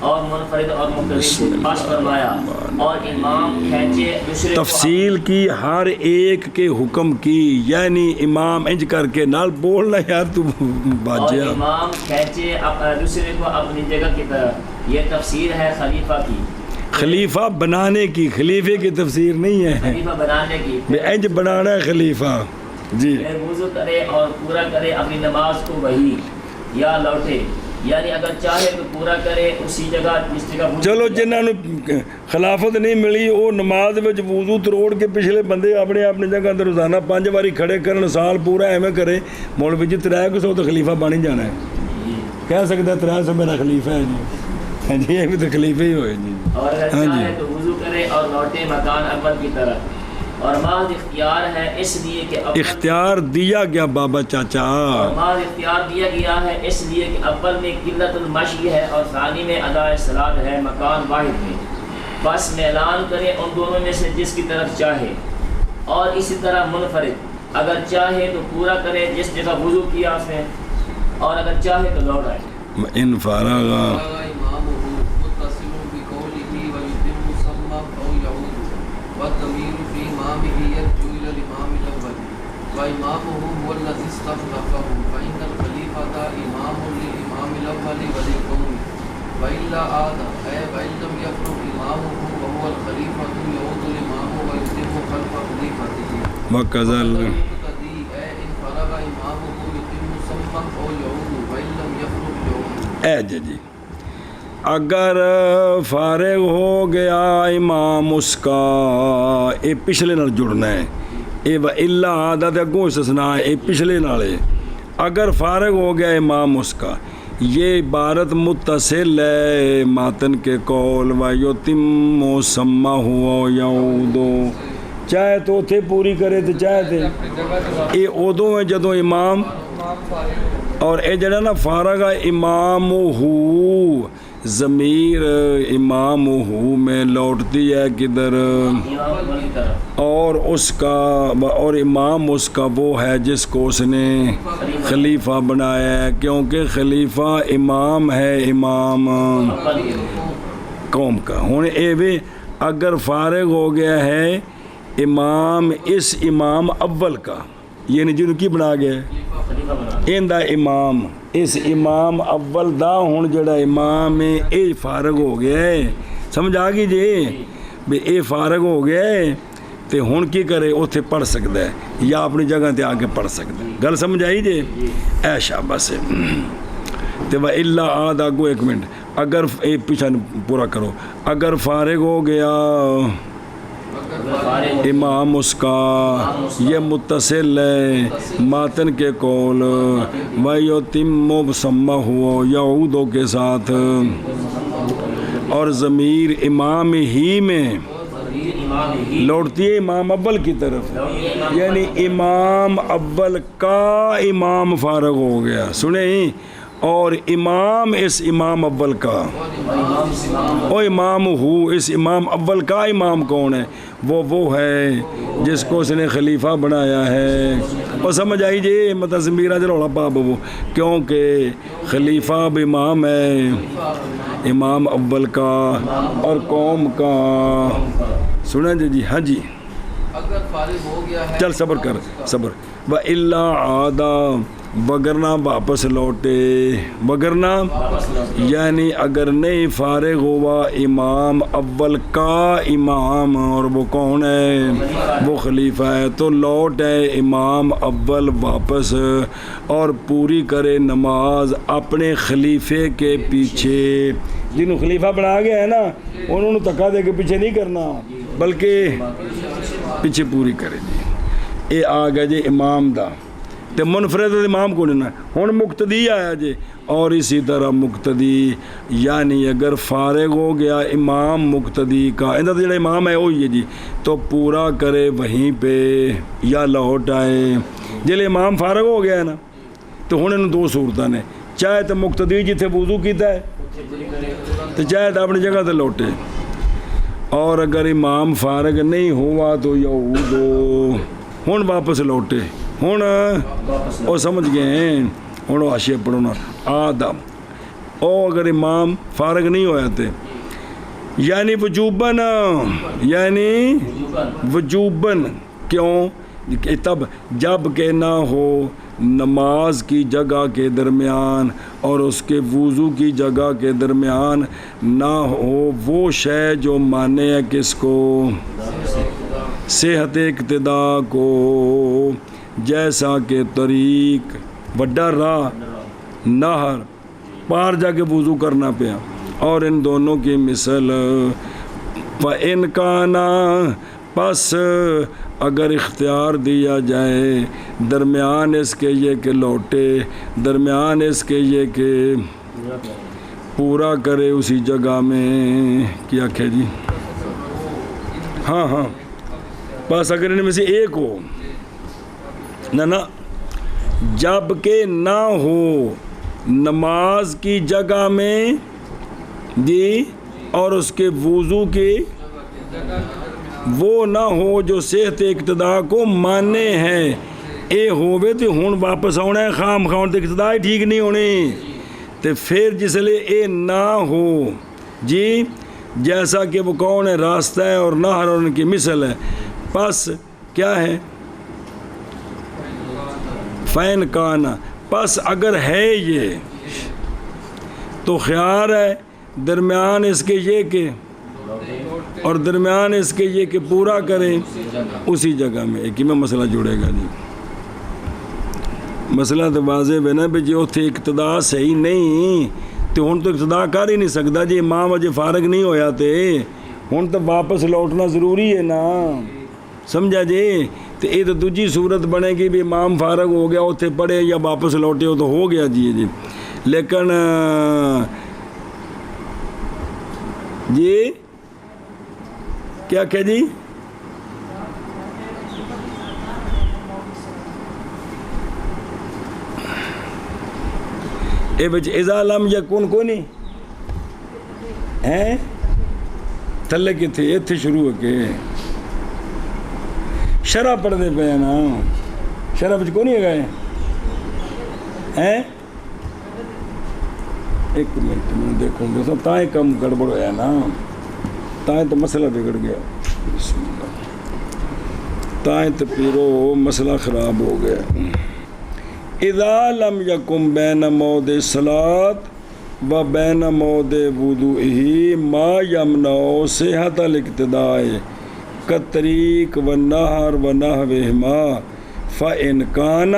اور منفرد اور مقتدی سے پاس فرمایا اور امام کھینچے دوسرے تفصیل کی ہر ایک کے حکم کی، یعنی امام انج کر کے نال بولنا یار تو باجیا. اور امام کھینچے دوسرے کو اپنی جگہ کی طرف. یہ تفسیر ہے خلیفہ کی، خلیفہ بنانے کی، خلیفے کی تفسیر نہیں ہے. خلیفہ بنانے کی انج بنانا ہے خلیفہ. جی وضو کرے اور پورا کرے اپنی نماز کو وہی یا لوٹے، یعنی اگر چاہے تو پورا کرے اسی جگہ جس جگہ. چلو جنہوں نے خلافت نہیں ملی وہ نماز وچ وضو تروڑ کے پچھلے بندے اپنے اپنی جگہ تے روزانہ 5 باری کھڑے کرن سال پورا ایویں کرے. مولوی جی 300 تو خلیفہ بن ہی جانا ہے. کہہ سکتا ہے 300 میرا خلیفہ ہے جی. جی یہ بھی تو خلیفہ ہی ہوئے جی. اور اگر چاہے تو وضو کرے اور لوٹے مکان اول کی طرف. اور محض اختیار ہے اس لیے کہ اختیار دیا گیا بابا چاچا. اور محض اختیار دیا گیا ہے اس لیے کہ اول میں قلت المشی ہے اور ثانی میں ادائے صلاۃ ہے مکان واحد میں. بس میلان کرے ان دونوں میں سے جس کی طرف چاہے. اور اسی طرح منفرد اگر چاہے تو پورا کرے جس جگہ وضو کیا اس نے، اور اگر چاہے تو لوٹ آئے. ان فارغا وإمامه هو الذي استخلفه فإن الخليفة إمام للإمام الأول وللقوم وإلا عاد وإن لم يكن إمامه وهو الخليفة يعود الإمام ويتم خلف خليفته وكذا المقتدي إن فرغ إمامه يتم صفا أو يعود وإن لم يفرغ يعود. جی اگر فارغ ہو گیا امام اس کا، یہ پچھلے نال جڑنا ہے. اے و الا عادت اگوں استثناء ہے، اے پچھلے نالے. اگر فارغ ہو گیا امام اس کا، یہ عبارت متصل ہے ماتن کے قول و یتم سما ہوا یعودو. چاہے تو تھے پوری کرے تو چاہے تھے یہ ادو ہے جدو امام اور اے جڑا نا فارغ امام ہو ضمیر امام ہو میں لوٹتی ہے کدھر، اور اس کا اور امام اس کا وہ ہے جس کو اس نے خلیفہ بنایا ہے، کیونکہ خلیفہ امام ہے، امام قوم کا. ہوں اے بھی اگر فارغ ہو گیا ہے امام اس امام اول کا، یعنی جن کی بنا گیا ان دا امام اس امام اول دا ہوں جڑا امام ہے اے فارغ ہو گیا ہے. سمجھ آ گئی جی بھی اے فارغ ہو گیا ہے تے ہوں کی کرے اتنے پڑھ سکتا ہے یا اپنی جگہ تے آ کے پڑھ سکتا ہے. گل سمجھ آئی جی؟ اے شاباش. تے وہ اللہ آد آگو ایک منٹ اگر اے پیچھا پورا کرو. اگر فارغ ہو گیا امام اس کا، یہ متصل ہے ماتن کے قول وَيُتِمُّ سما ہوا یعودوں کے ساتھ، اور ضمیر امام ہی میں لوٹتی ہے امام اول کی طرف، یعنی امام اول کا امام فارغ ہو گیا، سنیں، اور امام اس امام اول کا، او امام ہو، اس امام اول کا امام کون ہے؟ وہ ہے جس کو اس نے خلیفہ بنایا ہے۔ اور سمجھ آئی جی متزمیرہ جلوڑا پاپ وہ، کیونکہ خلیفہ اب امام ہے، امام اول کا اور قوم کا۔ سنیں جی، ہاں جی، اگر فارغ ہو گیا ہے، چل صبر کر، صبر۔ وَإِلَّا عَادَ، وگرنہ واپس لوٹے، وگرنہ یعنی اگر نہیں فارغ ہوا امام اول کا امام، اور وہ کون ہے؟ وہ خلیفہ ہے، تو لوٹ ہے امام اول واپس اور پوری کرے نماز اپنے خلیفے کے پیچھے۔ جنہوں خلیفہ بنا گیا ہے نا، انہوں نے تکا دے کے پیچھے نہیں کرنا، بلکہ پیچھے پوری کرے جی۔ یہ آ گیا جی امام دا، تے منفرد امام کو لینا، ہن مقتدی آیا جی، اور اسی طرح مقتدی یعنی اگر فارغ ہو گیا امام مقتدی کا، اندر جڑا امام ہے وہی ہے جی، تو پورا کرے وہیں پہ یا لوٹ آئے۔ جلے امام فارغ ہو گیا ہے نا، تو ہن انہوں دو صورتیں نے، چاہے تو مقتدی جتھے وضو کیتا ہے تو چاہے تو اپنی جگہ تے لوٹے، اور اگر امام فارغ نہیں ہوا تو یعودو، ہن واپس لوٹے، ہن وہ سمجھ گئے ہیں، ہن وہ حاشیہ پڑھونا آدم، او اگر امام فارغ نہیں ہویا تھے، یعنی وجوباً، یعنی وجوباً، کیوں؟ تب جب کہ نہ ہو نماز کی جگہ کے درمیان اور اس کے وضو کی جگہ کے درمیان نہ ہو وہ شے جو مانے ہے کس کو؟ صحت اقتدا کو، جیسا کہ طریق وڈا راہ، نہر، پار جا کے وضو کرنا پیا، اور ان دونوں کی مثل فَإِنْ كَانَ، پس اگر اختیار دیا جائے درمیان اس کے یہ کہ لوٹے، درمیان اس کے یہ کہ پورا کرے اسی جگہ میں، کیا کہ جی، ہاں، بس اگر ان میں سے ایک ہو، نہ جب کہ نہ ہو نماز کی جگہ میں دی اور اس کے وضو کی وہ نہ ہو جو صحت اقتدا کو مانے ہیں، اے ہووے تو ہون واپس آنا ہے، خام خاؤن تو اقتدا ہی ٹھیک نہیں ہونی، تو پھر جس لئے اے نہ ہو جی، جیسا کہ وہ کون ہے؟ راستہ ہے اور نہر اور ان کی مثل ہے، پس کیا ہے؟ فین کانا، پس اگر ہے یہ تو خیار ہے درمیان اس کے یہ کہ، اور درمیان اس کے یہ کہ پورا کریں اسی جگہ میں، ایک ہی میں مسئلہ جڑے گا جی، مسئلہ تو واضح ہے نا بھی جی اتنے اقتدا صحیح نہیں تو ہن تو اقتدا کر ہی نہیں سکتا جی، امام اجے فارغ نہیں ہویا تے ہن تو واپس لوٹنا ضروری ہے نا، سمجھا جی؟ تو یہ تو دوجی صورت بنے گی بھی امام فارغ ہو گیا اتنے پڑھے یا واپس لوٹے ہو تو ہو گیا جی، لیکن جی کیا کہ جی اے بچ اذا لم یکن کو نہیں ہیں تھلے کی تھے، یہ تھے شروع ہو کے شرح پڑھ دے پہ نا، شرح بچ کو نہیں گئے ہیں، ایک منٹ میں دیکھوں گے تائیں کم گڑبڑ ہویا نا، تائیں تو مسئلہ بگڑ گیا، بسم اللہ، تائیں تو پیرو مسئلہ خراب ہو گیا۔ اذا لم یکم بین موضع الصلاۃ و بین موضع وضوئہ ما یمنع صحت الاقتداء کالطریق والنہر ونحوہما فإن کان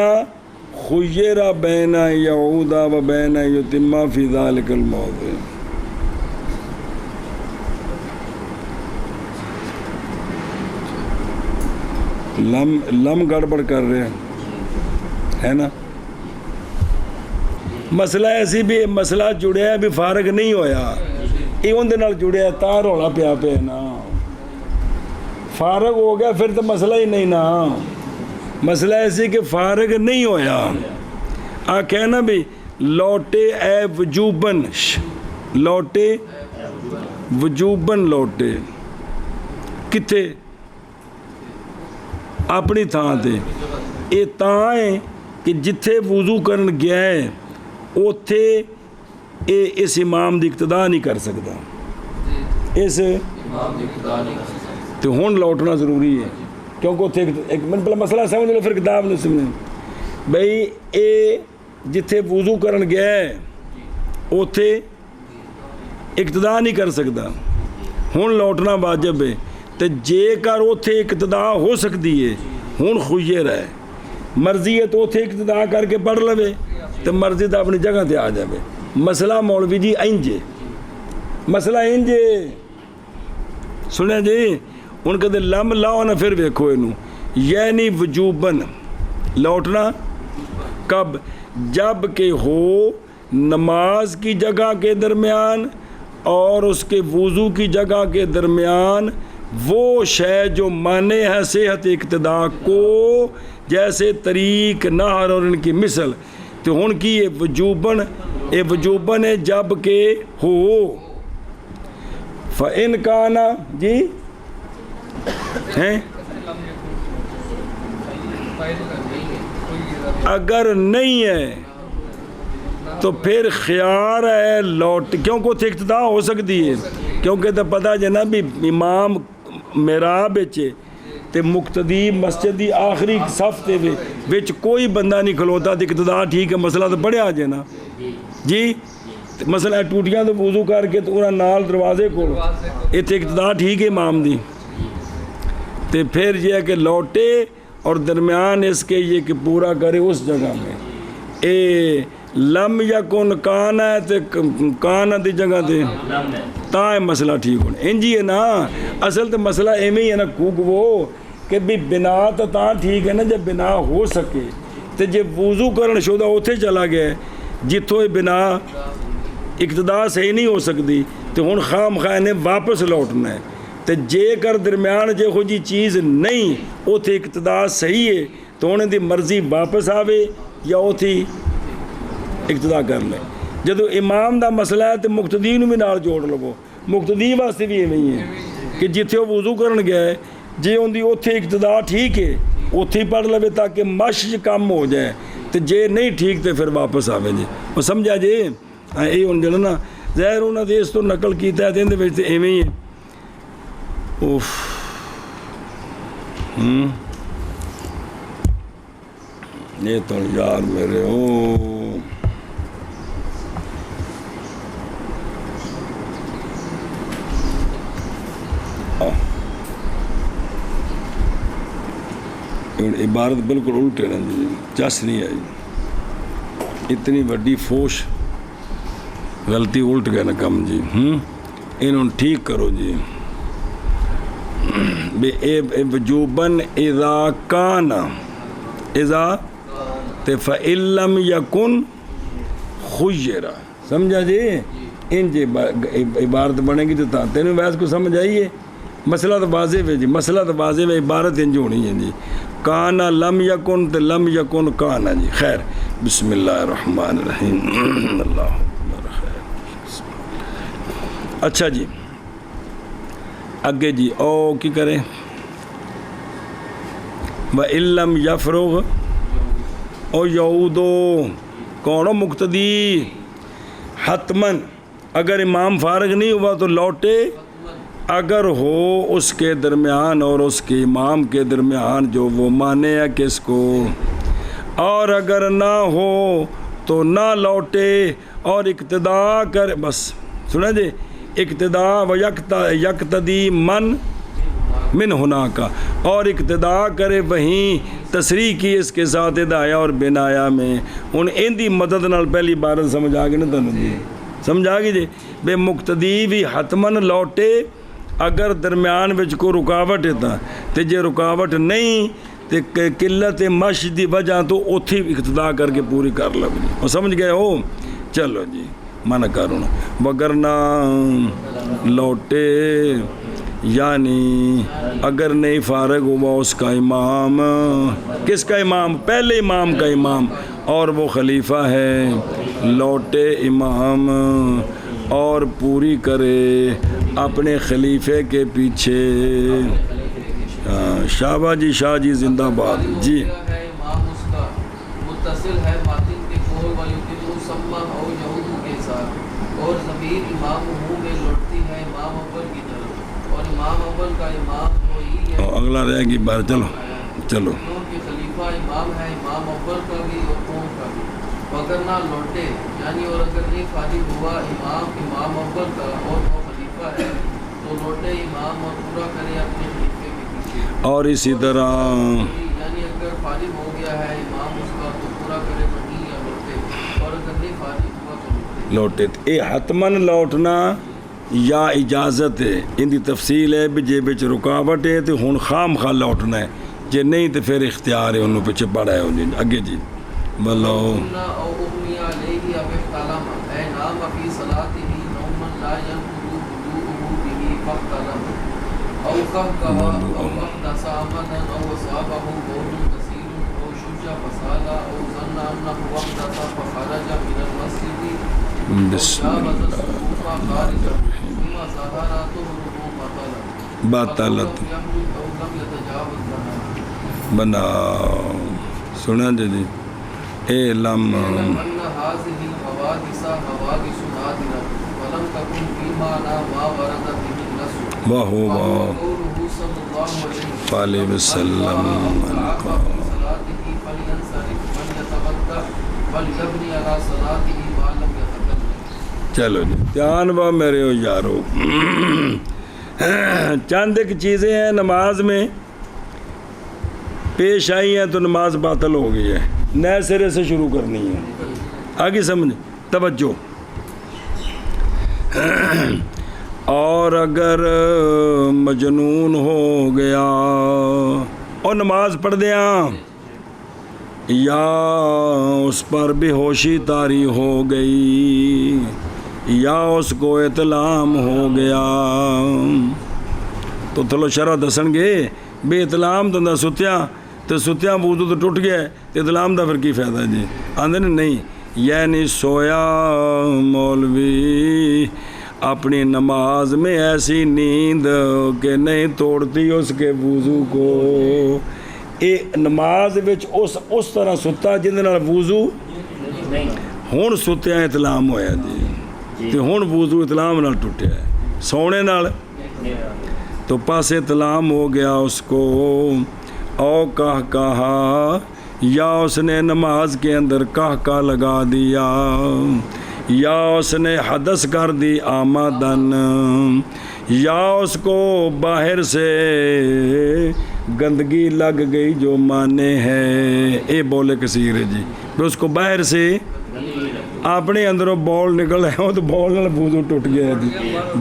خیر بین یعود و بین یتم فی ذلک الموضع۔ لم گڑبڑ کر رہے ہیں نا، مسئلہ ایسی بھی مسئلہ جڑیا بھی فارغ نہیں ہویا، یہ اندر نال جڑیا تا رولا پیا پہ نا، فارغ ہو گیا پھر تو مسئلہ ہی نہیں نا. مسئلہ ایسی کہ فارغ نہیں ہویا. آخیا نا بھی لوٹے اے وجوبن, لوٹے وجوبن لوٹے کتھے اپنی تھان تے. یہ تاں ہے کہ جتھے وضو کرن گیا ہے اوتھے اس امام دی اقتدا نہیں کر سکتا. اس تو ہن لوٹنا ضروری ہے کیونکہ اتنے ایک منٹ پہلے مسئلہ سمجھ لو پھر کتاب نہیں سمجھ. بھئی اے جتھے وضو کرن گیا ہے اوتھے اقتدا نہیں کر سکتا, ہن لوٹنا واجب ہے. تو جے کر اوتھے اقتدا ہو سکتی ہے ہن خیر ہے, مرضی ہے تو اوتھے اقتدا کر کے پڑھ لوے تو مرضی تو اپنی جگہ تے آ جائے. مسئلہ مولوی جی انج, مسئلہ انج سنیا جی. ان کہتے لم لاؤ نہ پھر ویکھو اینو, یعنی وجوبن لوٹنا کب, جب کہ ہو نماز کی جگہ کے درمیان اور اس کے وضو کی جگہ کے درمیان وہ شے جو مانے ہے صحت اقتدا کو, جیسے طریق نہر اور ان کی مثل. تو ہن کی یہ وجوبن ہے جب کہ ہو. فَإِنْ كَانَ جی ہیں اگر نہیں ہے تو پھر خیار ہے لوٹ, کیونکہ اتنے اقتدا ہو سکتی ہے کیونکہ تو پتہ ہے نا بھی امام محراب بچے تے مقتدی مسجد دی آخری صف تے وچ کوئی بندہ نہیں کھلوتا تے اقتدا ٹھیک ہے, مسئلہ تو پڑھیا جائے نا جی. مسئلہ ٹوٹیاں تو وضو کر کے تو انہاں نال دروازے کو اتنے اقتدا ٹھیک ہے امام دی. تے پھر یہ ہے کہ لوٹے اور درمیان اس کے یہ کہ پورا کرے اس جگہ میں. اے لم یکن کان ہے تے کان دی جگہ تے تاں مسئلہ ٹھیک ہونا. انجی ہے نا اصل تو مسئلہ ایویں ہی ہے نا کوک وہ کہ بھی بنا تو تاں ٹھیک ہے نا جب بنا ہو سکے. تے جب وضو کرن شدہ اوتھے چلا گیا جتھوں بنا اقتدا صحیح نہیں ہو سکتی تو ہن خام خواہ نے واپس لوٹنا ہے. تے جے کر درمیان جے ہو جی چیز نہیں اوتھے اقتدا صحیح ہے تو انہیں دی مرضی واپس آوے یا اوتھی اقتدا کر لے. جدو امام دا مسئلہ ہے تو مقتدی نو بھی نال جوڑ لو. مقتدی واسطے بھی ایویں ہے کہ جتھے وہ وضو کرن گیا ہے جے ان دی اوتھے اقتدا ٹھیک ہے اوتھے پڑھ لے تاکہ مشق کم ہو جائے. تو جے نہیں ٹھیک تو پھر واپس آوے جی. وہ سمجھا جی یہ ہوں جڑا نا ظاہر انہوں نے اس تو نقل کیتا ہے تو اندر ایویں ہی ہے. اوف یہ تو یار میرے عبارت بالکل الٹے نا جی, چس نہیں آئی. اتنی وڈی فوش غلطی الٹ گیا نا کم جی. انہوں ٹھیک کرو جی. وجوبن اذا کان اذا تے فإن لم یکن خیرا. سمجھا جی ان جی عبارت بنے گی تو تینوں ویس کو سمجھ آئیے. مسئلہ تو واضح ہے جی, مسئلہ تو واضح ہے, عبارت انج ہونی ہے جی. کانا لم یکن تے لم یکن کانا جی. خیر بسم اللہ الرحمن الرحیم. اللہ خیر. اچھا جی اگے جی او کی کرے وَإِن لَّمْ يَفْرُغْ او یعودو کونو مقتدی حتمن اگر امام فارغ نہیں ہوا تو لوٹے اگر ہو اس کے درمیان اور اس کے امام کے درمیان جو وہ مانے ہے کس کو, اور اگر نہ ہو تو نہ لوٹے اور اقتدا کر. بس سنا جی اقتدا و یقتدی من ہونا کا, اور اقتدا کرے وہیں تصریح کی اس کے ساتھ ہدایہ اور بنایا میں. ان دی مدد نال پہلی عبارت سمجھ آ گئی نا تنوں جی, سمجھ آ گئی جی. بے مقتدی بھی حتمن لوٹے اگر درمیان وچ کو رکاوٹ ہے تے جے رکاوٹ نہیں تے قلت مش دی وجہ تو اوتھی اقتدا کر کے پوری کر لو جی. اور سمجھ گئے ہو. چلو جی من کروں وگرنا لوٹے یعنی اگر نہیں فارغ ہوا اس کا امام، کس کا امام؟ پہلے امام کا امام، اور وہ خلیفہ ہے، لوٹے امام اور پوری کرے اپنے خلیفے کے پیچھے۔ شابہ جی، شاہ جی زندہ باد جی۔ ہے امام اس کا متصل ہے باطن کے قول و یقین سما اور یہود کے ساتھ، اور ضمیر امام منہ میں لوٹتی ہے امام اول کی طرف، اور امام اول کا امام وہی ہے۔ اگلا رہے گی بار، چلو چلو۔ کیونکہ خلیفہ امام ہے امام اول کا بھی اور قوم کا بھی، مگر نہ لوٹے، یعنی اور اگر نہیں فارغ ہوا امام اول کا اور وہ خلیفہ ہے تو لوٹے امام اور پورا کرے اپنے خلیفے کے پیچھے۔ اور اسی طرح یعنی اگر فارغ ہو گیا ہے امام اس کا تو پورا کرے وہیں یا لوٹے، اور اگر نہیں فارغ ہوا تو لوٹے۔ لوٹے اے حتمن لوٹنا یا اجازت ہے، ان دی تفصیل ہے بھی جے بچ رکاوٹ ہے تو ہن خام خواہ لوٹنا ہے، جے نہیں تو پھر اختیار ہے انہوں پیچھے پڑا ہے انہیں اگے جی بولو۔ او اغمی علیہ اب احتلم اے نام فی صلاتہ نوما لا ینقض وضوءہ بہ فاحتلم او قہقہ او احدث عمدا او اصابہ بول کثیر او شج فسال او ظن انہ احدث فخرج من المسجد بسم جاوز الصفوف خارجا ثم ظہر طہرہ باطلت او لم یتجاوز لها بنا سنا جی اعلم ان هذه الحوادث حوادث نادرة ولم تكن فيما ما ورد به النص وهو قوله صلى الله عليه وسلم صلاته فلينصرف فليتوضأ وليبني على صلاته ما لم يتكلم۔ چلو جی دھیان با میرے ہو یارو، چند ایک چیزیں ہیں نماز میں پیش آئی ہیں تو نماز باطل ہو گئی ہے، نئے سرے سے شروع کرنی ہے، آگے سمجھ توجہ۔ اور اگر مجنون ہو گیا اور نماز پڑھ دیا یا اس پر بے ہوشی طاری ہو گئی یا اس کو اطلام ہو گیا تو تھلو شرح دسن گے بے اطلام تو ستیا وضو تو ٹوٹ گیا تو اطلام دا پھر کی فائدہ جی؟ آندھے نہیں، یعنی سویا مولوی اپنی نماز میں ایسی نیند کہ نہیں توڑتی اس کے وضو کو، اے نماز وچ اس طرح ستا جن وضو ہن ستیا اطلام ہویا جی، تو ہن وضو اطلام نال ٹوٹیا ہے، سونے نال تو پاس اطلام ہو گیا اس کو، او کہا یا اس نے نماز کے اندر کہا لگا دیا یا اس نے حدث کر دی آمدن یا اس کو باہر سے گندگی لگ گئی جو معنی ہے، اے بولے کثیر ہے جی، تو اس کو باہر سے اپنے اندروں بول نکل ہے وہ تو بول نال وضو ٹوٹ گیا ہے جی،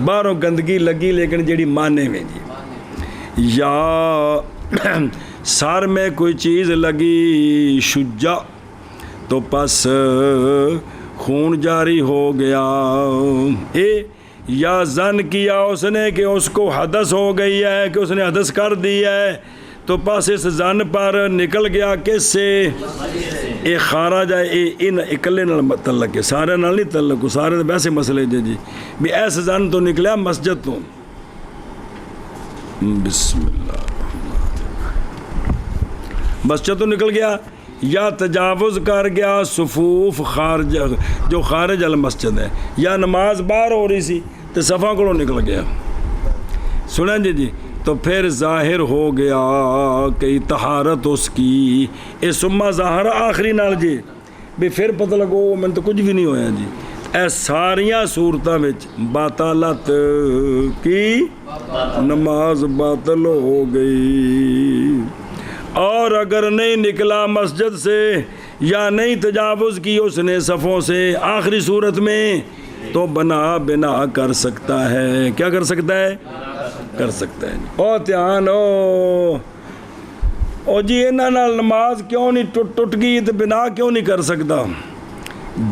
باہروں گندگی لگی لیکن جیڑی معنی میں جی، یا سر میں کوئی چیز لگی شجا تو پس خون جاری ہو گیا، یا زن کیا اس نے کہ اس کو حدث ہو گئی ہے کہ اس نے حدث کر دی ہے تو پس اس زن پر نکل گیا کس سے؟ اے خارج ہے، اے ان اکلے نال تعلق ہے، سارے نال نہیں تعلق، سارے ویسے مسئلے جی بھی ایسے زن تو نکلیا مسجد تو، بسم اللہ مسجد تو نکل گیا یا تجاوز کر گیا صفوف خارج جو خارج المسجد ہے، یا نماز باہر ہو رہی سی تو صفوں کو نکل گیا، سنیں جی تو پھر ظاہر ہو گیا کہ طہارت اس کی، اے سما ظاہر آخری نال جی بھی پھر پتہ لگو میں تو کچھ بھی نہیں ہویا جی، اے ساریاں صورتاں وچ باطلت کی نماز باطل ہو گئی، اور اگر نہیں نکلا مسجد سے یا نہیں تجاوز کی اس نے صفوں سے آخری صورت میں تو بنا کر سکتا ہے، کیا کر سکتا ہے؟ کر سکتا ہے۔ او دھیان او جی انہاں نال نماز کیوں نہیں ٹوٹ گئی تو بنا کیوں نہیں کر سکتا؟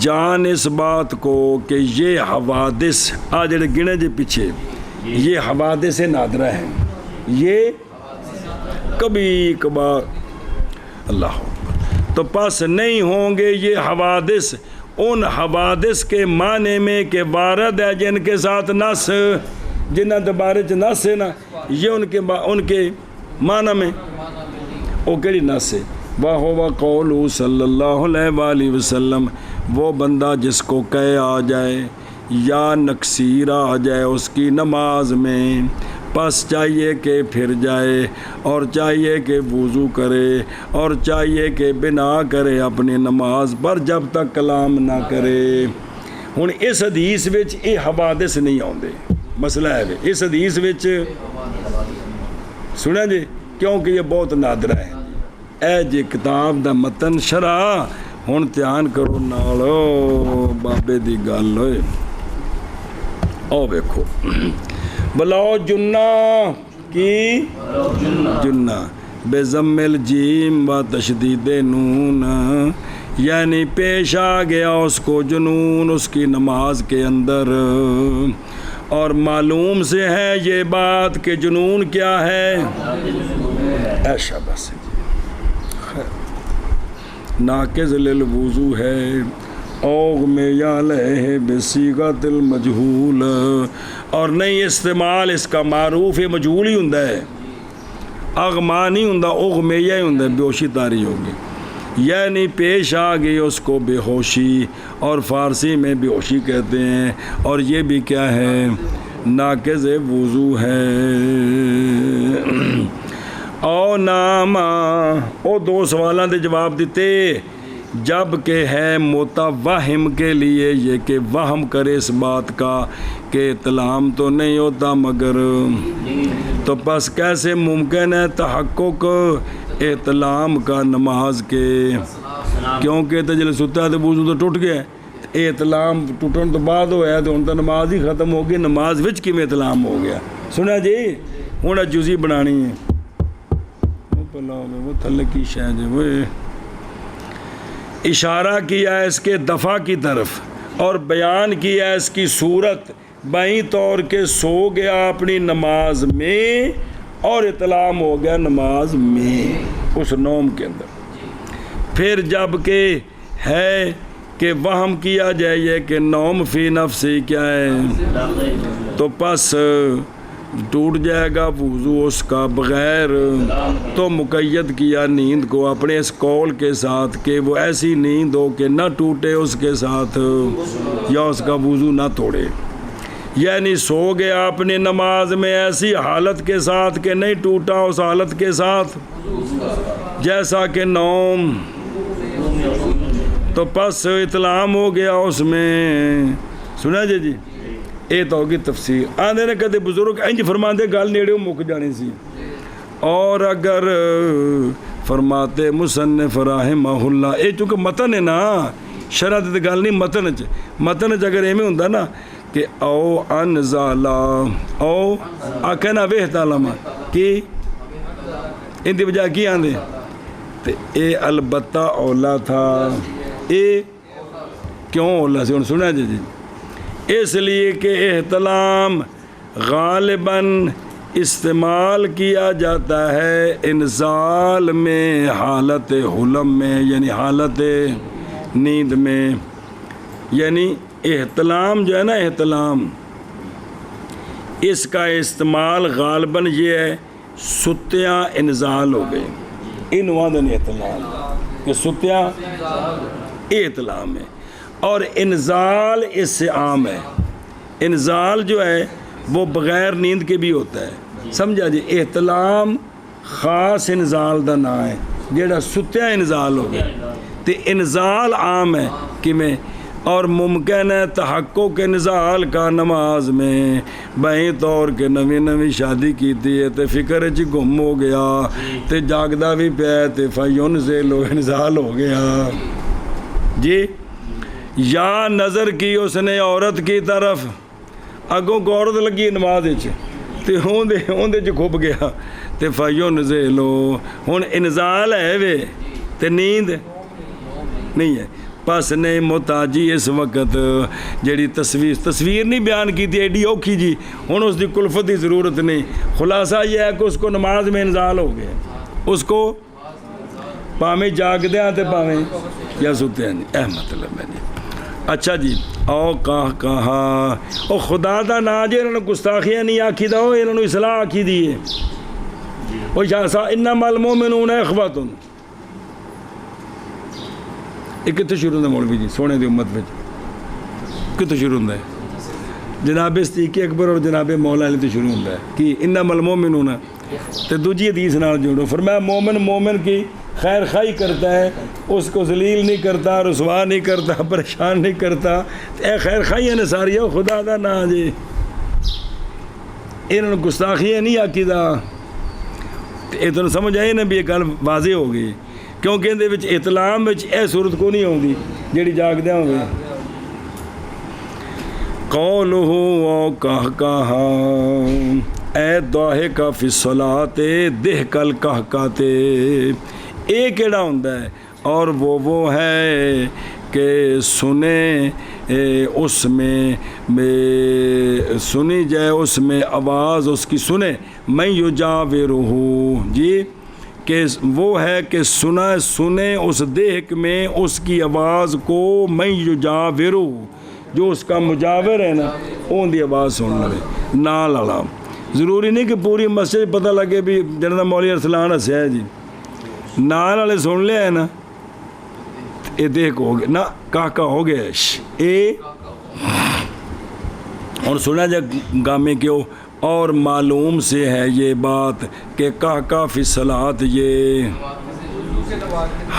جان اس بات کو کہ یہ حوادث جڑے گنے جے پیچھے یہ حوادث نادرہ ہیں، یہ کبھی کبھار اللہ اکبر۔ تو پس نہیں ہوں گے یہ حوادث ان حوادث کے معنی میں کہ وارد ہے جن کے ساتھ نس، جنہ دوبارے چ نس ہے نا، یہ ان کے معنی میں او کیڑی نس ہے؟ وَهُوَ قَوْلُهُ صلی اللہ علیہ وآلہ وسلم، وہ بندہ جس کو قے آ جائے یا نقصیر آ جائے اس کی نماز میں، پس چاہیے کہ پھر جائے اور چاہیے کہ وضو کرے اور چاہیے کہ بنا کرے اپنی نماز پر جب تک کلام نہ کرے۔ ہن اس حدیث وچ یہ حوادث نہیں آندے، مسئلہ ہے اس حدیث وچ سنیا جی، کیونکہ یہ بہت نادرہ ہے۔ اے جی کتاب دا متن شرح ہن دھیان کرو نال بابے دی گل ہوئے، او ویکھو بلاؤ جنہ کی جنہ بے ضم الجیم و تشدید نون، یعنی پیش آ گیا اس کو جنون اس کی نماز کے اندر، اور معلوم سے ہے یہ بات کہ جنون کیا ہے؟ ایشا بس ناقض للوضو ہے، اغمی علیہ بصیغۃ المجہول، اور نہیں استعمال اس کا معروف مجہول ہی ہوندا ہے، اغما نہیں ہوندا، اغمیہ ہی ہوندا، بے ہوشی طاری ہوگی، یعنی پیش آ گئی اس کو بے ہوشی، اور فارسی میں بے ہوشی کہتے ہیں، اور یہ بھی کیا ہے؟ ناقض وضو ہے۔ او ناما او دو سوالاں دے جواب دیتے، جب کہ ہے متوہم کے لیے یہ کہ وہم کرے اس بات کا کہ اطلام تو نہیں ہوتا مگر، تو پس کیسے ممکن ہے تحقق اطلام کا نماز کے؟ کیونکہ تو جلے ستا ہے تو وضو تو ٹوٹ گیا، اطلام ٹوٹن تو بعد ہویا تو ہن تو نماز ہی ختم ہو گئی، نماز وچ کیویں اطلام ہو گیا؟ سنا جی ہن جزی بنانی ہے، وہ تھلے کی شاید وہ اشارہ کیا ہے اس کے دفع کی طرف، اور بیان کیا ہے اس کی صورت بائیں طور کے سو گیا اپنی نماز میں اور اطلام ہو گیا نماز میں اس نوم کے اندر۔ پھر جب کہ ہے کہ وہم کیا جائے یہ کہ نوم فی نفسی کیا ہے، تو پس ٹوٹ جائے گا وضو اس کا بغیر، تو مقید کیا نیند کو اپنے اس قول کے ساتھ کہ وہ ایسی نیند ہو کہ نہ ٹوٹے اس کے ساتھ یا اس کا وضو نہ توڑے، یعنی سو گیا اپنی نماز میں ایسی حالت کے ساتھ کہ نہیں ٹوٹا اس حالت کے ساتھ جیسا کہ نوم، تو پس اطلام ہو گیا اس میں۔ سنا جی اے تو ہوگی تفسیر۔ آندے نے کہتے بزرگ انج فرماندے گل نیڑے مک جانی سی، اور اگر فرماتے مصنف رحمہ اللہ، اے چونکہ متن ہے نا، شرح تے گل نہیں متن اگر ایویں ہوندا نا کہ او انزالا او آکھے نا ویہ تعلم کی ان دی بجائے کی آندے تے اے البتہ اولا تھا، اے کیوں اولا سی؟ سنا جی اس لیے کہ احتلام غالباً استعمال کیا جاتا ہے انزال میں، حالت حلم میں، یعنی حالت نیند میں، یعنی احتلام جو ہے نا، احتلام اس کا استعمال غالباً یہ ہے ستیاں انزال ہو گئے، انوادن احتلام کہ ستیاں احتلام ہے، اور انزال اس سے عام ہے۔ انزال جو ہے وہ بغیر نیند کے بھی ہوتا ہے، سمجھا جی؟ احتلام خاص انزال دا نام ہے جیڑا ستیا انزال ہو گیا، تے انزال عام ہے کہ میں، اور ممکن ہے تحقق انزال کا نماز میں، بہیں طور کے نویں شادی کیتی ہے تے فکر چ گم ہو گیا تے جاگدا بھی پیا تے فینزل انزال ہو گیا جی، یا نظر کی اس نے عورت کی طرف، اگوں کو عورت لگی نماز تے ہوندے چ کھب گیا تے فینزل، ہن انزال ہے وے تے نیند نہیں ہے، پس نہیں محتاجی اس وقت جیڑی تصویر نہیں بیان کی تھی ایڈی اوکھی جی ہن اس دی کلفت کی ضرورت نہیں. خلاصہ یہ ہے کہ اس کو نماز میں انزال ہو گیا, اس کو پاویں جاگدے ہیں تے پاویں یا ستے ہیں, اے مطلب ہے جی. اچھا جی او کہا او خدا دا نا جی انہوں نے گستاخیاں نہیں آکھی دا انہوں نے اصلاح آکھی دی ہے. او شاہ انما المؤمنون اخوۃ یہ کتنے شروع ہوتا ہے مولوی جی سونے دی امت میں کتنے شروع ہوتا ہے؟ جناب صدیق اکبر اور جناب مولا علی تو شروع ہوتا ہے کہ انما المؤمنون تو دوجی حدیث نال جوڑو. فرمایا مومن کی خیر خواہی کرتا ہے, اس کو ذلیل نہیں کرتا, رسوا نہیں کرتا, پریشان نہیں کرتا. اے خیر خواہی نے ساری خدا دا نا جی انہوں نے گستاخی نہیں آکی دا. یہ تو سمجھ آئی نا بھی یہ گل واضح ہو گئی کیونکہ اندے وچ اطلام وچ اے صورت کو نہیں ہوندی جیڑی جاگدے ہوں گے. قولہ او کہا اے دعاہے کا فی الصلاۃ دہ کل کہکاتے اے کیڑا ہوندا ہے اور وہ ہے کہ سنے اس میں سنی جائے اس میں آواز اس کی سنے میں یجاورہ جی کہ وہ ہے کہ سنے اس دیکھ میں اس کی آواز کو میں یجاورہ جو اس کا مجاور ہے نا اون دی آواز سن لے نال والا. ضروری نہیں کہ پوری مسجد پتہ لگے بھی جناب مولوی ارسلان ہسیا ہے جی نال والے سن لیا ہے نا یہ دیکھ ہو گیا نا کاکا ہو گیا اے اور سنا جا گامے کیوں اور معلوم سے ہے یہ بات کہ کاکا فی الصلاۃ یہ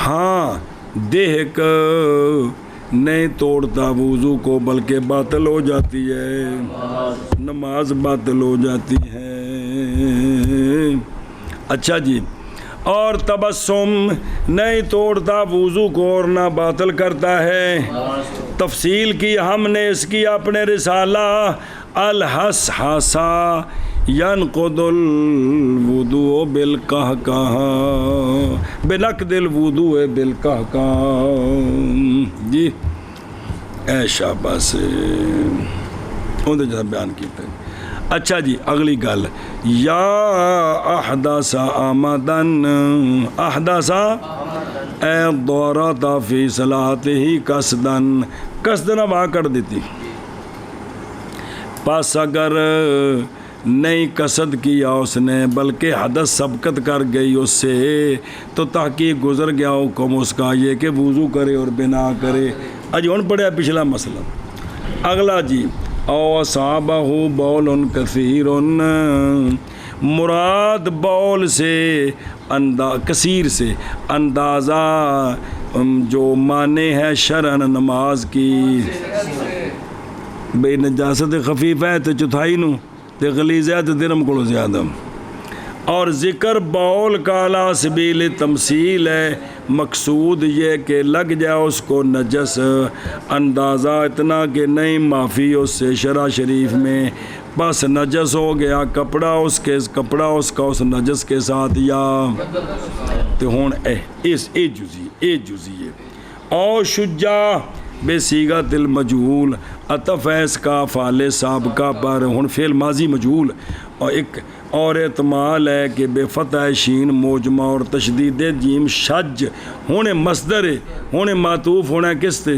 ہاں دیکھ نہیں توڑتا وضو کو بلکہ باطل ہو جاتی ہے, نماز باطل ہو جاتی ہے. اچھا جی اور تبسم نہیں توڑتا وضو کو اور نہ باطل کرتا ہے. تفصیل کی ہم نے اس کی اپنے رسالہ الحسحسا ینقض الوضوء بالقہقہا بنقض الوضوء بالقہقہا جی اے شاباش اندر جہاں بیان کیتا ہے. اچھا جی اگلی گل یا احدث آمدن احدث اے دورتا فی صلاتہ قصدن ہوا کر دیتی پس اگر نہیں قصد کیا اس نے بلکہ حدث سبقت کر گئی اس سے تو تحقیق گزر گیا حکم اس کا یہ کہ وضو کرے اور بنا کرے. اج ہن پڑھیا پچھلا مسئلہ. اگلا جی او اصابہ بول کثیر مراد بول سے کثیر سے اندازہ جو معنی ہے شرعن نماز کی بے نجاست خفیف ہے تو چوتھائی نو تے غلیظ ہے تو درم کو زیادہ. اور ذکر بول کا علی سبیل تمثیل ہے مقصود یہ کہ لگ جائے اس کو نجس اندازہ اتنا کہ نہیں معافی اس سے شرع شریف میں بس نجس ہو گیا کپڑا اس کا اس نجس کے ساتھ یا تو ہون اے جزی ہے. او شجا بے صیغۃ المجہول عطف ہے اس کا فعل سابقہ پر ہن فعل ماضی مجہول اور ایک اور احتمال ہے کہ بے فتح شین موجمہ اور تشدید جیم شج ہونے مصدر ہونے معطوف ہونا کس تے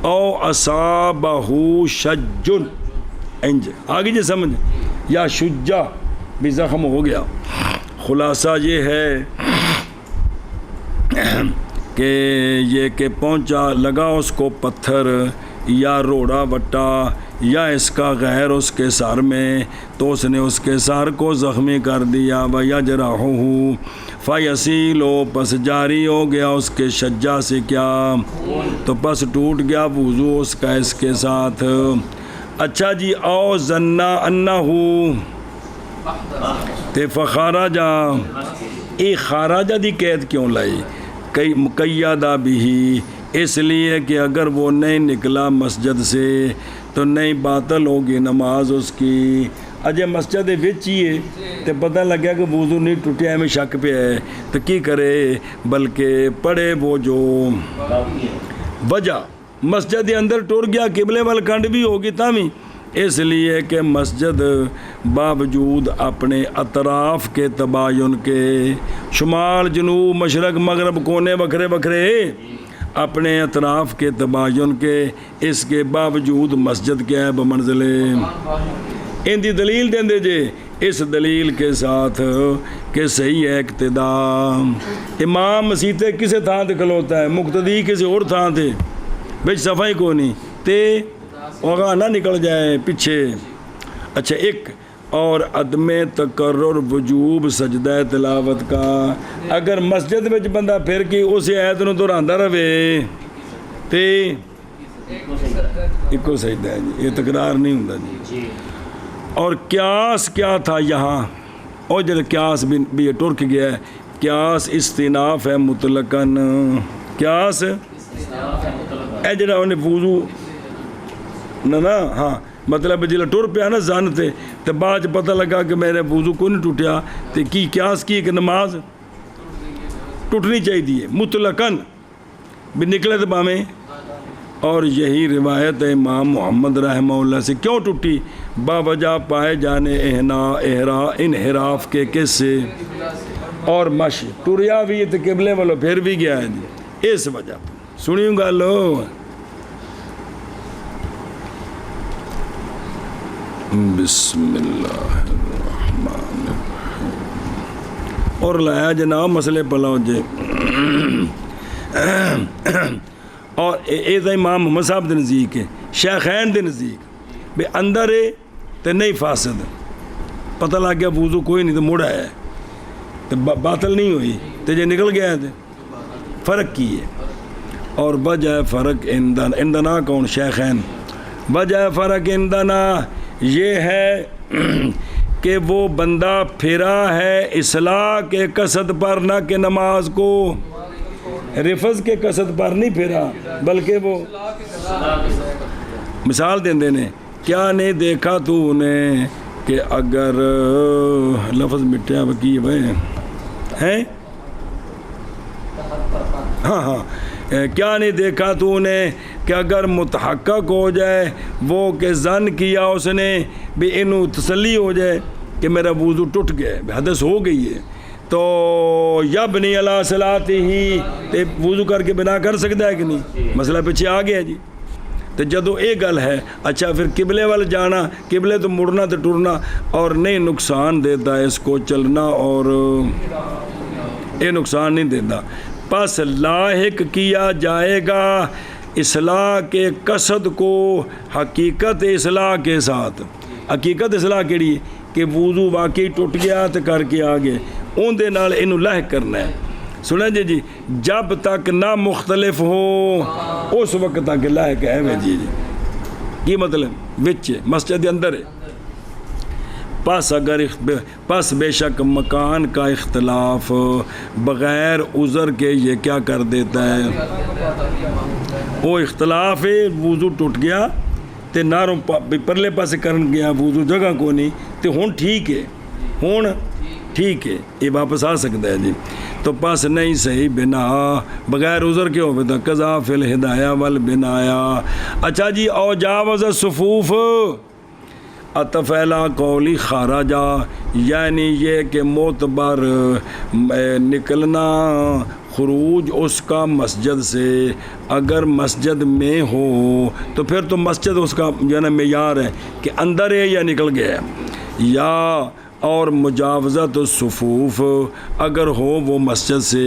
او اصابہ شجن انج آگے جی سمجھ یا شجا بھی زخم ہو گیا. خلاصہ یہ ہے کہ یہ کہ پہنچا لگا اس کو پتھر یا روڑا وٹا یا اس کا غیر اس کے سر میں تو اس نے اس کے سر کو زخمی کر دیا وَيَجْرَحُهُ فَيَسِيلُ پس جاری ہو گیا اس کے شجا سے کیا تو پس ٹوٹ گیا وضو اس کا اس کے ساتھ. اچھا جی او ظنّا انہو تے فخارجا اے خارجہ دی قید کیوں لائی مقیدہ بھی اس لیے کہ اگر وہ نہیں نکلا مسجد سے تو نہیں باطل ہوگی نماز اس کی. اجے مسجد وچ ہی ہے تے پتہ لگیا کہ وضو نہیں ٹوٹیا میں شک پہ ہے تو کی کرے بلکہ پڑھے وہ جو وجہ مسجد کے اندر ٹر گیا قبلے وال کنڈ بھی ہوگی تامی اس لیے کہ مسجد باوجود اپنے اطراف کے تباین کے شمال جنوب مشرق مغرب کونے بکھرے بکھرے اپنے اطراف کے تباین کے اس کے باوجود مسجد کیا ہے بمنزل ان دی دلیل دیں دے جے اس دلیل کے ساتھ کہ صحیح ہے اقتدا امام مسیح کسے تھان تے کھلوتا ہے مقتدی کسی اور تھان تے بچ صفائی کو نہیں تے وہاں نہ نکل جائے پیچھے اچھا ایک اور عدم تقرر وجوب سجدہ تلاوت کا اگر مسجد میں بندہ پھر کی اس آیت نو دہراندا رہے تے ایکو سجدہ ہے جی یہ تکرار نہیں ہوندا جی اور قیاس کیا تھا یہاں اور جب قیاس بھی ٹرک گیا ہے قیاس استناف ہے مطلقاً قیاس اے جڑا انہیں وضو نہ ہاں مطلب جلے ٹر پیا نا زن تے بعد پتہ لگا کہ میرے وضو کو نہیں ٹوٹیا تے کی قیاس کی کہ نماز ٹوٹنی چاہیے مطلقاً بھی نکلے تو باویں اور یہی روایت ہے امام محمد رحمہ اللہ سے کیوں ٹوٹی باوجہ پائے جانے انحراف کے کس سے اور مش ٹریا بھی تو قبلے والو پھر بھی گیا ہے جی اس وجہ سنیوں گا لو بسم اللہ الرحمن الرحیم اور لایا جناب مسئلے پلاؤ جے اور اے دا امام محمد صاحب دے نزدیک ہے شیخین دے نزدیک بے اندر ہے تے نہیں فاسد پتہ لگ گیا وضو کوئی نہیں تو مڑا ہے تو باطل نہیں ہوئی تے جے نکل گیا ہے تے فرق کی ہے اور وجہ فرق اندنا کون شیخین وجہ فرق اندنا یہ ہے کہ وہ بندہ پھرا ہے اصلاح کے قصد پر نہ کہ نماز کو رفض کے قصد پر نہیں پھرا بلکہ وہ مثال دیں دینے کیا نہیں دیکھا تو نے کہ اگر لفظ مٹیا بکی ہیں ہاں ہاں کیا نہیں دیکھا تو نے کہ اگر متحقق ہو جائے وہ کہ زن کیا اس نے بھی انہوں تسلی ہو جائے کہ میرا وضو ٹوٹ گیا حدث ہو گئی ہے تو یبنی علی صلاتی ہی تے وضو کر کے بنا کر سکتا ہے کہ نہیں مسئلہ پیچھے آ گیا جی تو جدو ایک گل ہے اچھا پھر قبلے وال جانا قبلے تو مڑنا تو ٹرنا اور نہیں نقصان دیتا ہے اس کو چلنا اور یہ نقصان نہیں دیتا پس لاحق کیا جائے گا اصلاح کے قصد کو حقیقت اصلاح کے ساتھ حقیقت اصلاح کیڑی کہ وضو واقعی ٹوٹ گیا تو کر کے آگے ان دے نال انہوں لاحق کرنا ہے سنیں جی جب تک نہ مختلف ہو اس وقت تک لاحق ہے میں جی کی مطلب وچ مسجد اندر ہے پس بے شک مکان کا اختلاف بغیر عذر کے یہ کیا کر دیتا ہے وہ اختلاف ہے وضو ٹوٹ گیا تے ناروں پرلے پاسے کرن گیا وضو جگہ کو نہیں تے ہون ٹھیک ہے ہون ٹھیک ہے یہ واپس آ سکتا ہے جی تو پس نہیں صحیح بنا بغیر عذر کے ہوئے تھا قضا فی الہدایہ والبنایا اچھا جی او جاوز صفوف اتفیلا قولی خارجہ یعنی یہ کہ معتبر نکلنا خروج اس کا مسجد سے اگر مسجد میں ہو تو پھر تو مسجد اس کا جو ہے نا معیار ہے کہ اندر ہے یا نکل گیا ہے یا اور مجاوزت الصفوف اگر ہو وہ مسجد سے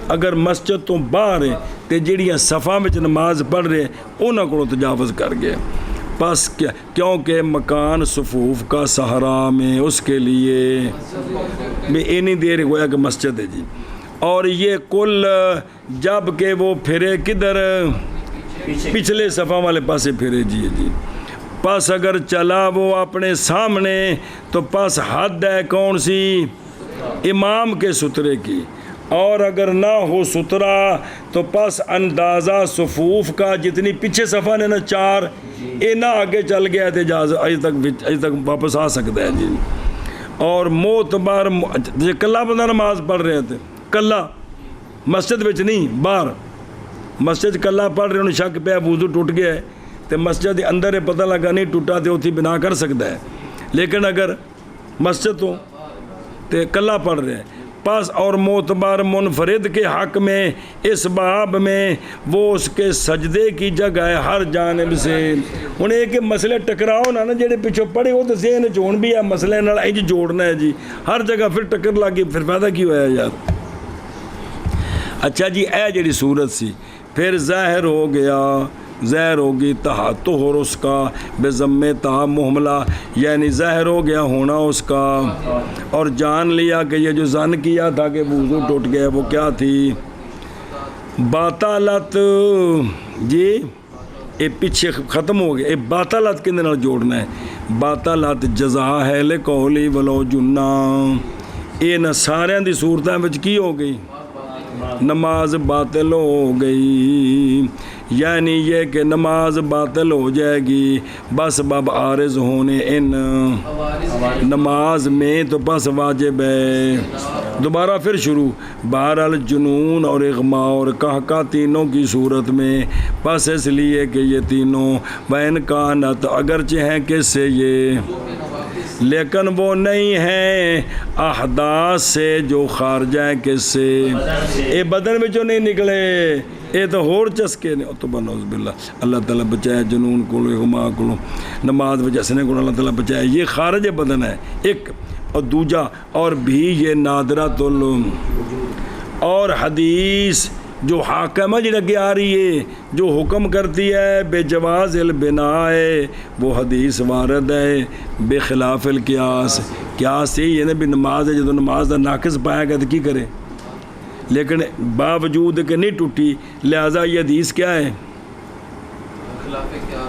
اگر مسجد تو باہر ہے تو جڑیاں صفا میں نماز پڑھ رہے انہوں کو تجاوز کر گئے پس کیونکہ مکان صفوف کا صحرا میں اس کے لیے میں اینی دیر گویا کہ مسجد ہے جی اور یہ کل جب کہ وہ پھرے کدھر پچھلے صفا والے پاسے پھرے جی جی پس اگر چلا وہ اپنے سامنے تو پس حد ہے کون سی امام کے سترے کی اور اگر نہ ہو سترا تو پس اندازہ صفوف کا جتنی پیچھے صفحہ نے نا چار یہ نہ آگے چل گیا ہے اجازت اج تک واپس آ سکتا ہے جی اور معتبر کلا بندہ نماز پڑھ رہے تھے کلا مسجد وچ نہیں باہر مسجد کلا پڑھ رہے انہوں شک پیا وضو ٹوٹ گیا ہے تو مسجد دے اندر ہے پتہ لگا نہیں ٹوٹا تو اتھی بنا کر سکتا ہے، لیکن اگر مسجد تو کلا پڑھ رہے ہیں پس اور معتبر منفرد کے حق میں اس باب میں وہ اس کے سجدے کی جگہ ہے ہر جانب سے۔ ہن ایک مسئلے ٹکراؤ نہ جڑے پیچھے پڑھے وہ تو ذہن چون بھی ہے مسئلے نال انج جوڑنا ہے جی، ہر جگہ پھر ٹکر لگی پھر فائدہ کی ہوا ہے یار۔ اچھا جی اے جڑی صورت سی پھر ظاہر ہو گیا، ظاہر ہوگی طہر اس کا بے ضم تا محملہ، یعنی ظاہر ہو گیا ہونا اس کا، اور جان لیا کہ یہ جو ظن کیا تھا کہ وضو ٹوٹ گیا وہ کیا تھی، باطلت جی یہ پیچھے ختم ہو گیا، یہ باطلت کے نال جوڑنا ہے، باطلت جزا ہے لقولی ولو جنہ، یہ نہ ساریاں دی صورتاں وچ کی ہو گئی، نماز باطل ہو گئی، یعنی یہ کہ نماز باطل ہو جائے گی بس باب عارض ہونے ان نماز میں تو بس واجب ہے۔ دوبارہ پھر شروع، بہرحال جنون اور اغما اور قہقہ تینوں کی صورت میں، بس اس لیے کہ یہ تینوں بین کانت اگرچہ ہیں کس سے یہ، لیکن وہ نہیں ہیں احداث سے جو خارجہ ہیں کس سے، اے بدن میں جو نہیں نکلے اے تو ہور چسکے نے، تو بنعوذ باللہ اللہ تعالیٰ بچائے جنون کو اغما کو نماز وجسنے کو اللہ تعالیٰ بچائے، یہ خارج بدن ہے ایک، اور دوجا اور بھی یہ نادرۃ اور حدیث جو حاکمہ جی لگے آ رہی ہے جو حکم کرتی ہے بے جواز البناء ہے وہ حدیث وارد ہے بے خلاف القیاس، قیاس یہ ہے بھی نماز ہے جب نماز دا ناقص پایا گیا تو کی کرے، لیکن باوجود کہ نہیں ٹوٹی لہذا یہ حدیث کیا ہے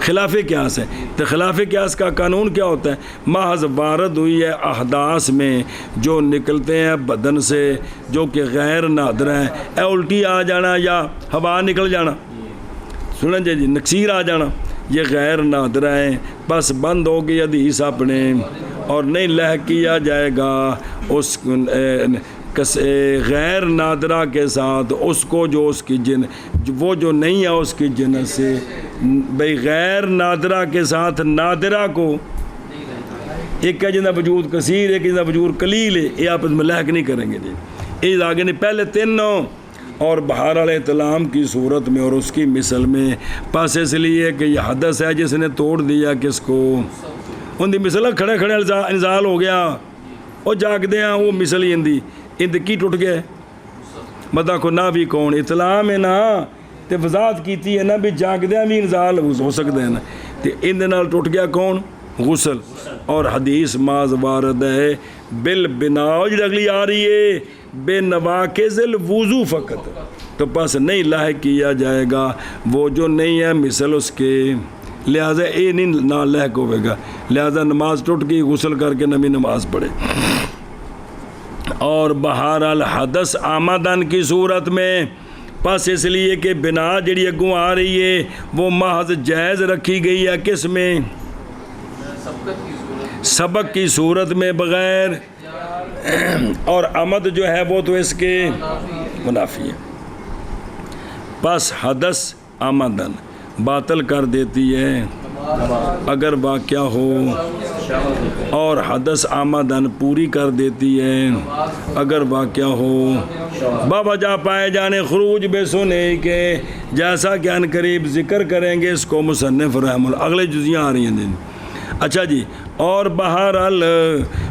خلاف قیاس ہے، تو خلاف قیاس کا قانون کیا ہوتا ہے، محض وارد ہوئی ہے احداث میں جو نکلتے ہیں بدن سے جو کہ غیر نادر ہیں، اے الٹی آ جانا یا ہوا نکل جانا، سنیں جی نکسیر آ جانا، یہ غیر نادر ہیں، بس بند ہو گئی حدیث اپنے، اور نہیں لہ کیا جائے گا اس غیر نادرہ کے ساتھ اس کو جو اس کی جن وہ جو نہیں ہے اس کی جنس سے، بھئی غیر نادرہ کے ساتھ نادرہ کو ایک ہے جنہ وجود کثیر ایک جنہ وجود قلیل ہے، یہ آپ اس میں لحق نہیں کریں گے جی، یہ آگے نہیں پہلے تینوں اور بہرحال اطلام کی صورت میں اور اس کی مثل میں، پس اس لیے کہ یہ حدث ہے جس نے توڑ دیا کس کو، ان دی مثل کھڑے کھڑے انزال ہو گیا وہ جاگ دے ہیں وہ مثل ہی اندی اند کی ٹوٹ گئے مدہ کو نہ بھی کون اطلاع میں نہ تے وضاحت کیتی ہے نا بھی جاگ دے بھی انزال ہو سکتے ہیں نا، تے اند نال ٹوٹ گیا کون غسل، اور حدیث ماز وارد ہے بالبناء جو اگلی آ رہی ہے بے نواقض الوضو فقط، تو پس نہیں لاحق کیا جائے گا وہ جو نہیں ہے مثل اس کے، لہٰذا اے نہیں نہ لاحق ہوئے گا، لہٰذا نماز ٹوٹ گئی غسل کر کے نمی نماز پڑھے۔ اور بہرحال حدث آمدن کی صورت میں پس اس لیے کہ بنا جڑی اگوں آ رہی ہے وہ محض جائز رکھی گئی ہے کس میں سبق کی صورت میں بغیر، اور آمد جو ہے وہ تو اس کے منافی ہے، پس حدث آمدن باطل کر دیتی ہے اگر واقعہ ہو، اور حدث آمدن پوری کر دیتی ہے اگر واقعہ ہو، باوجہ پائے جانے خروج بے سنے کے، جیسا کہ ان قریب ذکر کریں گے اس کو مصنف رحمہ اللہ، اگلے جزیاں آ رہی ہیں دن۔ اچھا جی، اور بہرحال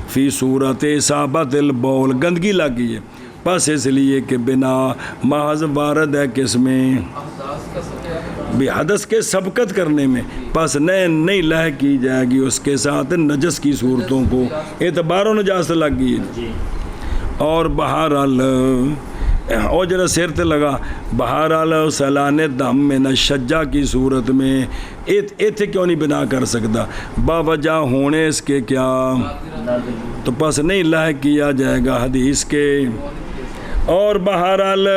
فی صورت اصابت البول گندگی لگ گئی ہے، پس اس لیے کہ بنا محض وارد ہے کس میں بھی حدث کے سبقت کرنے میں، پس نہیں لہ کی جائے گی اس کے ساتھ نجس کی صورتوں کو، اعتبار و نجاست لگ گئی ہے، اور بہرحال اور جرا سیر تے لگا بہرحال سیلان دم میں نہ شجا کی صورت میں ایتھے کیوں نہیں بنا کر سکتا باوجہ ہونے اس کے کیا، تو پس نہیں لاحق کیا جائے گا حدیث کے، اور بہرحال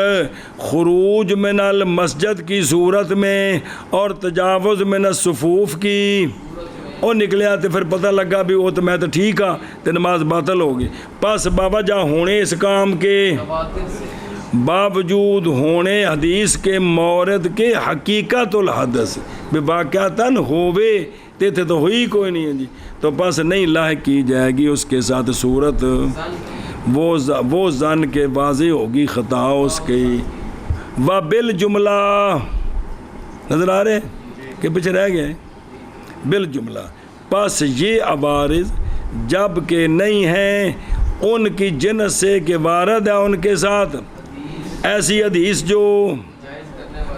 خروج من المسجد کی صورت میں اور تجاوز من الصفوف کی، اور نکلیا تو پھر پتہ لگا بھی وہ تو میں تو ٹھیک ہاں تو نماز باطل ہوگی، پس باوجہ ہونے اس کام کے باوجود ہونے حدیث کے مورد کے حقیقت الحدث بے واقعتاً ہووے تے تو ہوئی کوئی نہیں ہے جی، تو بس نہیں لاحق کی جائے گی اس کے ساتھ صورت وہ زن کے واضح ہوگی خطا اس کی۔ و بالجملہ نظر آ رہے کہ پیچھے رہ گئے بالجملہ، پس یہ عوارض جب کہ نہیں ہیں ان کی جنس سے کہ وارد ہے ان کے ساتھ ایسی حدیث جو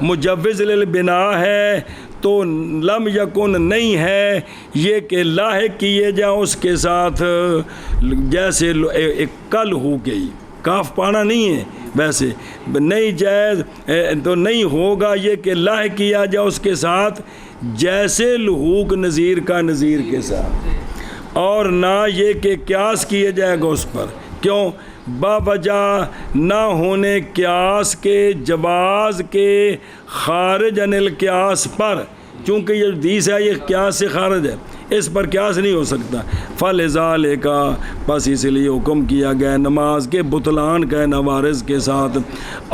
مجوز للبنا ہے، تو لم یکن نہیں ہے یہ کہ لاحق کیے جائیں اس کے ساتھ، جیسے ایک کل ہو گئی کاف پانا نہیں ہے ویسے نہیں جائز، تو نہیں ہوگا یہ کہ لاحق کیا جائے اس کے ساتھ جیسے لحوق نظیر کا نظیر کے ساتھ، اور نہ یہ کہ قیاس کیے جائے گا اس پر، کیوں؟ باوجہ نہ ہونے قیاس کے جواز کے خارج عن القیاس پر، چونکہ یہ حدیث ہے یہ قیاس سے خارج ہے، اس پر قیاس نہیں ہو سکتا۔ فلذالک بس اس لیے حکم کیا گیا نماز کے بطلان کا ان عوارض کے ساتھ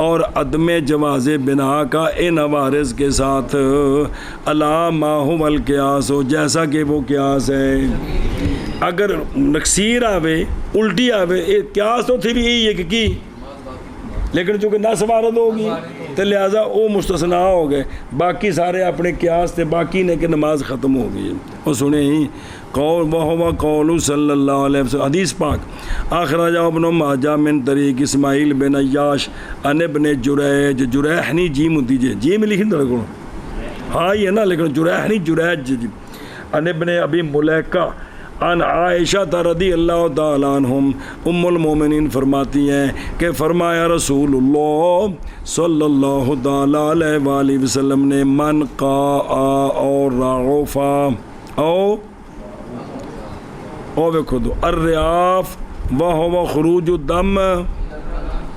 اور عدم جواز بنا کا ان عوارض کے ساتھ، الا ما هو القیاس ہو جیسا کہ وہ قیاس ہے۔ اگر نقصیر آوے الٹی آوے قیاس تو تھی بھی یہی ہے کہ کی، لیکن چونکہ نص وارد ہوگی تو لہٰذا وہ مستثنا ہو گئے، باقی سارے اپنے قیاس تھے، باقی نے کہ نماز ختم ہو گئی۔ اور سنیں ہی قول وہو قول صلی اللہ علیہ وسلم، حدیث پاک اخرج ابن ماجہ من طریق اسماعیل بن عیاش ان ابن جریج، جریح نہیں جیم ہوتی جی، جیم لکھی نہ رکھو، ہاں یہ نا لیکن جریح نہیں جریج جی، ان ابن ابی ملیکہ عن عائشہ رضی اللہ تعالیٰ عنہم ام المومنین فرماتی ہیں کہ فرمایا رسول اللہ صلی اللہ تعالیٰ علیہ وآلہ وسلم نے من قاء اور رعوفا او ویکھو دو الریاف وہو خروج الدم،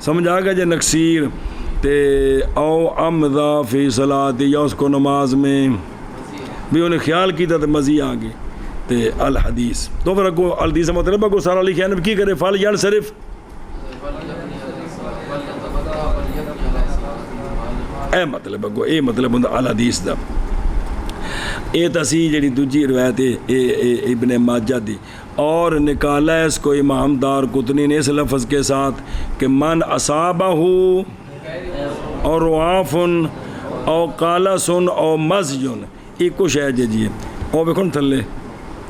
سمجھ آ گیا جی نقصیر تے او امضا فی صلاۃ، یا اس کو نماز میں بھی انہیں خیال کیتا تو مزی آ گئی تے الحدیث، تو پھر اگو الحدیث مطلب ہے کو سارا لکھیا ہے کی کرے فل یڑ صرف اے مطلب اگو اے مطلب ہوندا الحدیث دا۔ اے تسی جڑی دوجی روایت ہے ابن ماجہ دی، اور نکالا ہے اس کو امام دار قطنی نے اس لفظ کے ساتھ کہ من اصابہ اور رعافن او قالسن او مزیون، یہ کچھ ہے جی او بکن تھلے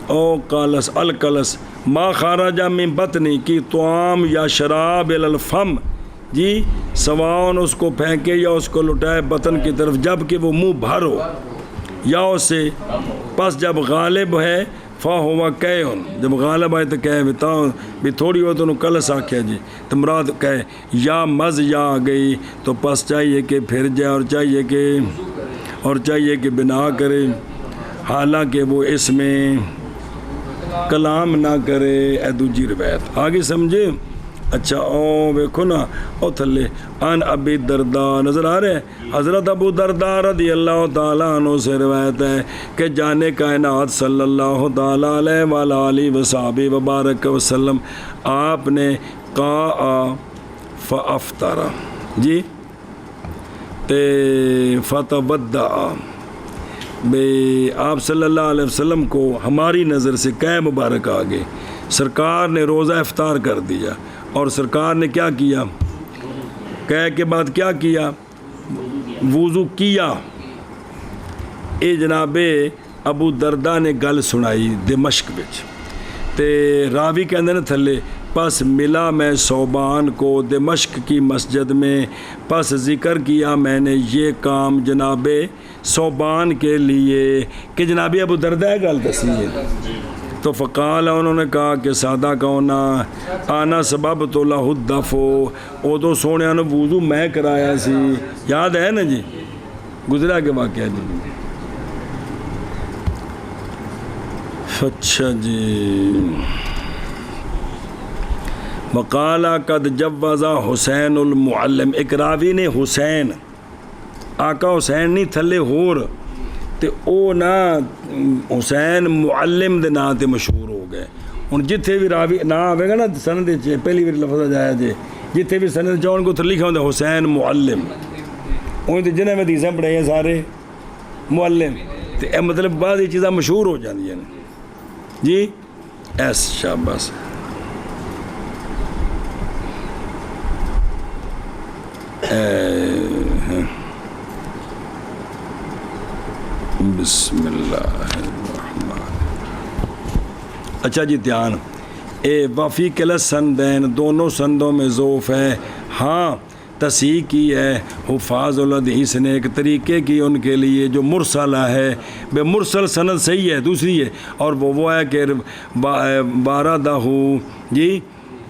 او قالس القلس ما خارج من بطنی کی طعام یا شراب الفم جی، سواؤن اس کو پھینکے یا اس کو لٹائے بطن کی طرف جب کہ وہ منہ بھر ہو یا اسے، پس جب غالب ہے فہو کہن، جب غالب آئے تو کہے بتاؤ بھی تھوڑی ہو تو انہوں قلس آکھیا جی، تو مراد کہے یا مز یا آ گئی تو پس چاہیے کہ پھر جائے اور چاہیے کہ بنا کرے، حالانکہ وہ اس میں کلام نہ کرے۔ اے دوجی روایت آگے سمجھے؟ اچھا او ویکھو نا او تھلے ان ابی درداء نظر آ رہے ہیں، حضرت ابو درداء رضی اللہ تعالیٰ عنہ سے روایت ہے کہ جانے کائنات صلی اللہ تعالیٰ علیہ وآلہ وصحبہ وبارک وسلم آپ نے قاء فافطر جی تے فتودع، بے آپ صلی اللہ علیہ وسلم کو ہماری نظر سے قے مبارک آگے، سرکار نے روزہ افطار کر دیا اور سرکار نے کیا کیا، قے کے بعد کیا کیا، وضو کیا۔ اے جناب ابو درداء نے گل سنائی دمشق وچ تے راوی کہندے نے تھلے پس ملا میں صوبان کو دمشق کی مسجد میں، پس ذکر کیا میں نے یہ کام جناب صوبان کے لیے کہ جناب ابو درداء گل دسی ہے، تو فقال انہوں نے کہا کہ سادہ کونا آنا سبب تو لہ الدفو، او تو سونے نے وضو میں کرایا سی، یاد ہے نا جی، گزرا کے واقعہ جی۔ اچھا جی، وقال قد جوز حسین المعلم، ایک راوی نے حسین آقا حسین نہیں تھلے ہور تے او نا حسین معلم دے نام تے مشہور ہو گئے۔ ہن جتھے بھی راوی نہ آوے گا نا سند وچ پہلی بار لفظ آیا جے جتنے بھی سند چاہن کو اتنے لکھا ہوتا حسین معلم انہیں تو جنہیں میں حدیثیں پڑھائی ہیں سارے معلم تو اے مطلب بعض یہ چیزاں مشہور ہو جاتی ہیں جی ایس شاباش بسم اللہ الرحمن اچھا جی دھیان اے وفی کل سندین دونوں سندوں میں ضعف ہے ہاں تصحیح کی ہے حفاظ الحدیث نے ایک طریقے کی ان کے لیے جو مرسلہ ہے بے مرسل سند صحیح ہے دوسری ہے اور وہ ہے کہ باردہ جی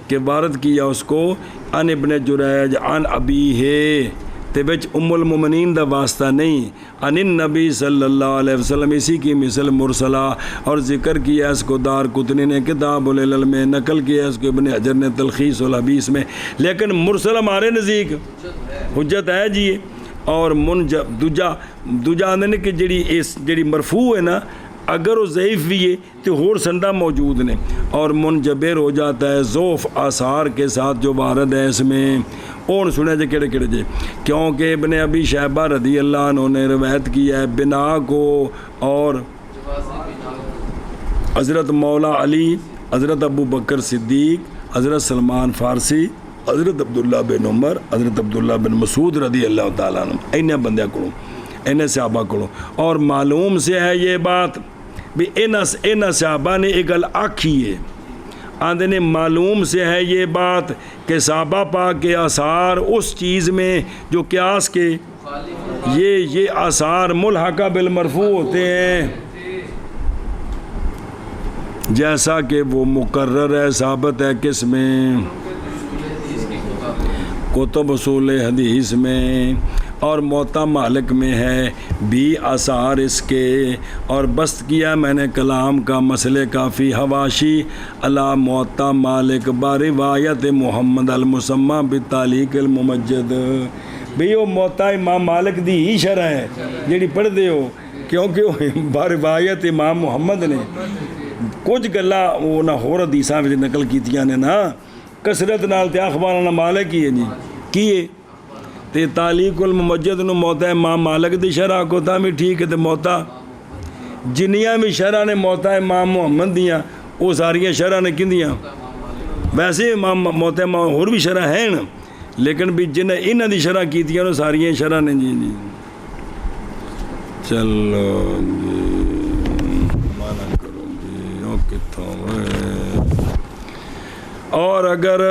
کہ وارد کیا اس کو ان ابن جریج ان ابی ہے تے بچ ام المومنین دا واسطہ نہیں ان النبی صلی اللہ علیہ وسلم اسی کی مثل مرسلہ اور ذکر کیا اس کو دار قطنی نے کتاب العلم میں نقل کیا اس کو ابن حجر نے تلخیص الحدیث میں لیکن مرسل ہمارے نزدیک حجت ہے جی اور منجب دوجا آدھے کہ جڑی مرفوع ہے نا اگر وہ ضعیف بھی ہے تو اور سندہ موجود نے اور منجبر ہو جاتا ہے ضعف آثار کے ساتھ جو وارد ہے اس میں اور سنے جے کڑے کڑے جے کیونکہ ابن ابی شیبہ رضی اللہ عنہ نے روایت کیا ہے بنا کو اور حضرت مولا علی حضرت ابو بکر صدیق حضرت سلمان فارسی حضرت عبداللہ بن عمر حضرت عبداللہ بن مسعود رضی اللہ تعالیٰ عنہ انہیں بندیاں کروں انہیں صحابہ کروں اور معلوم سے ہے یہ بات بھی ان صحابہ نے ایک گل آکھی ہے آندھے نے معلوم سے ہے یہ بات کہ صحابہ پاک کے آثار اس چیز میں جو قیاس کے یہ آثار ملحقہ بالمرفوع ہوتے ہیں جیسا کہ وہ مقرر ہے ثابت ہے کس میں کتب اصول حدیث میں اور موطا مالک میں ہے بھی آثار اس کے اور بست کیا میں نے کلام کا مسئلے کافی حواشی علی موطا مالک باروایت محمد المسمى بالتعلیق الممجد بھی وہ موطا امام مالک دی ہی شرح ہے جیڑی پڑھ دے ہو کیونکہ وہ باروایت امام محمد نے کچھ گلا وہ نہ ہور حدیثاں وچ نقل کیتیاں نے نا کثرت نال تے اخباراں مالک ہی ہے جی کیے تے تعلیق الممجد نو موتا امام مالک دی شرح کو تا بھی ٹھیک ہے تے موتا جنیاں بھی شرح نے موتا امام محمد دیاں وہ ساریاں شرح نے کندیاں ویسے امام موتا امام اور بھی شرح ہیں لیکن بھی جنہیں انہاں دی شرح کیتیاں نو ساریاں شرح نے جی چلو جی مانا کرو جی او کتھوں اور اگر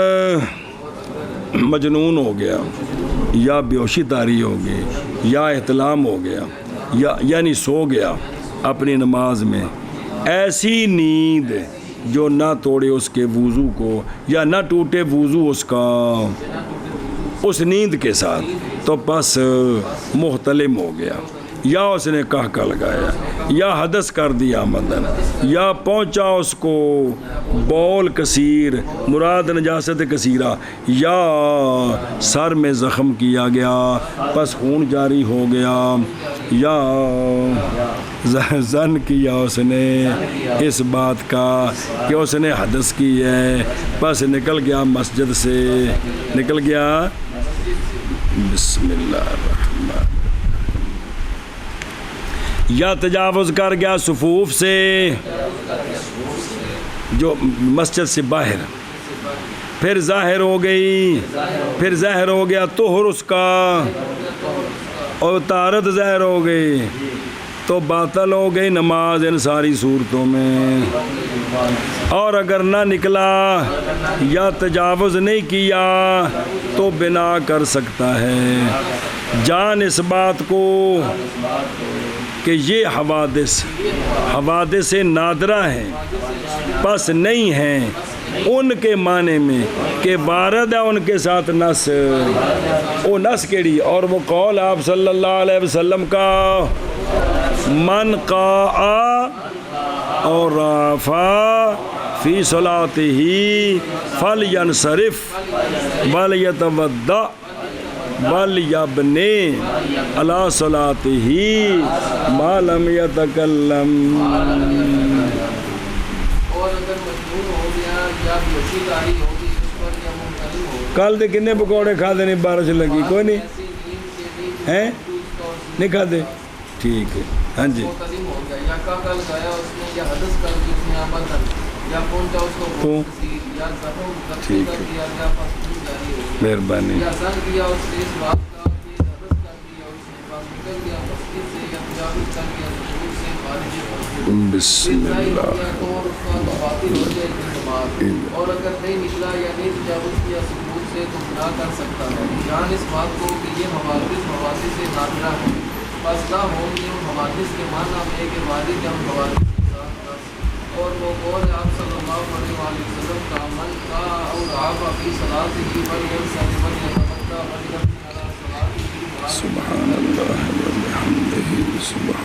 مجنون ہو گیا یا بیوشی طاری ہو گئی یا احتلام ہو گیا یعنی سو گیا اپنی نماز میں ایسی نیند جو نہ توڑے اس کے وضو کو یا نہ ٹوٹے وضو اس کا اس نیند کے ساتھ تو پس محتلم ہو گیا یا اس نے کہکہ لگایا یا حدث کر دیا مدن یا پہنچا اس کو بول کثیر مراد نجاست کثیرہ یا سر میں زخم کیا گیا پس خون جاری ہو گیا یا زن کیا اس نے اس بات کا کہ اس نے حدث کی ہے پس نکل گیا مسجد سے نکل گیا بسم اللہ الرحمن یا تجاوز کر گیا صفوف سے جو مسجد سے باہر پھر ظاہر ہو گئی پھر ظاہر ہو گیا طہر اس کا اور طہارت ظاہر ہو گئی تو باطل ہو گئی نماز ان ساری صورتوں میں اور اگر نہ نکلا یا تجاوز نہیں کیا تو بنا کر سکتا ہے جان اس بات کو کہ یہ حوادث نادرہ ہیں پس نہیں ہیں ان کے معنی میں کہ وارد ہے ان کے ساتھ نس وہ نس کیڑی اور وہ قول آپ صلی اللہ علیہ وسلم کا من قاء اور رافع فی صلاتہ فلینصرف ولیتودع وَلْيَبْنِ عَلَىٰ صَلَاتِهِ مَا لَمْ يَتَكَلَّمْ اور اگر مجنون ہو گیا یا بیوشی طاری ہو گئی اس پر یا منتقل ہو گیا کل دے کنے پکوڑے کھادے نہیں بارش لگی کوئی نہیں ایسی نیند کے نیند ہیں دوست اور نہیں کھادے ٹھیک ہے ہاں جی قدیم ہو گیا یا کل گیا اس نے یا حدث کر دی اس نے آمدن یا پہنچا اس کو تو یا زخم زخمی ٹھیک کر ہے دیا یا فصل جاری ہو گیا مہربانی یا زن کیا اس نے اس بات کا کہ حدث کر دیا اس نے بات نکل گیا مسجد سے یا تجاوز کر گیا سجود سے خارج ہو گیا بسم اللہ تو اور اس کا باطل ہو جائے گی نماز اور اگر نہیں نکلا یا نہیں تجاوز کیا سجود سے تو گناہ کر سکتا ہے جان اس بات کو کہ یہ حوادث سے نادرہ ہے بس نہ ہوں گے حوادث کے معنی میں کہ والد ہم حوادث کے ساتھ رس اور وہ قول آپ صلی اللہ علیہ وآلہ وسلم کا من کا اور آپ اپنی صلاۃ ہی ولیسل ولیتمتع ولیبنی علی صلاۃ سبحان اللہ وبحمدہ سبحان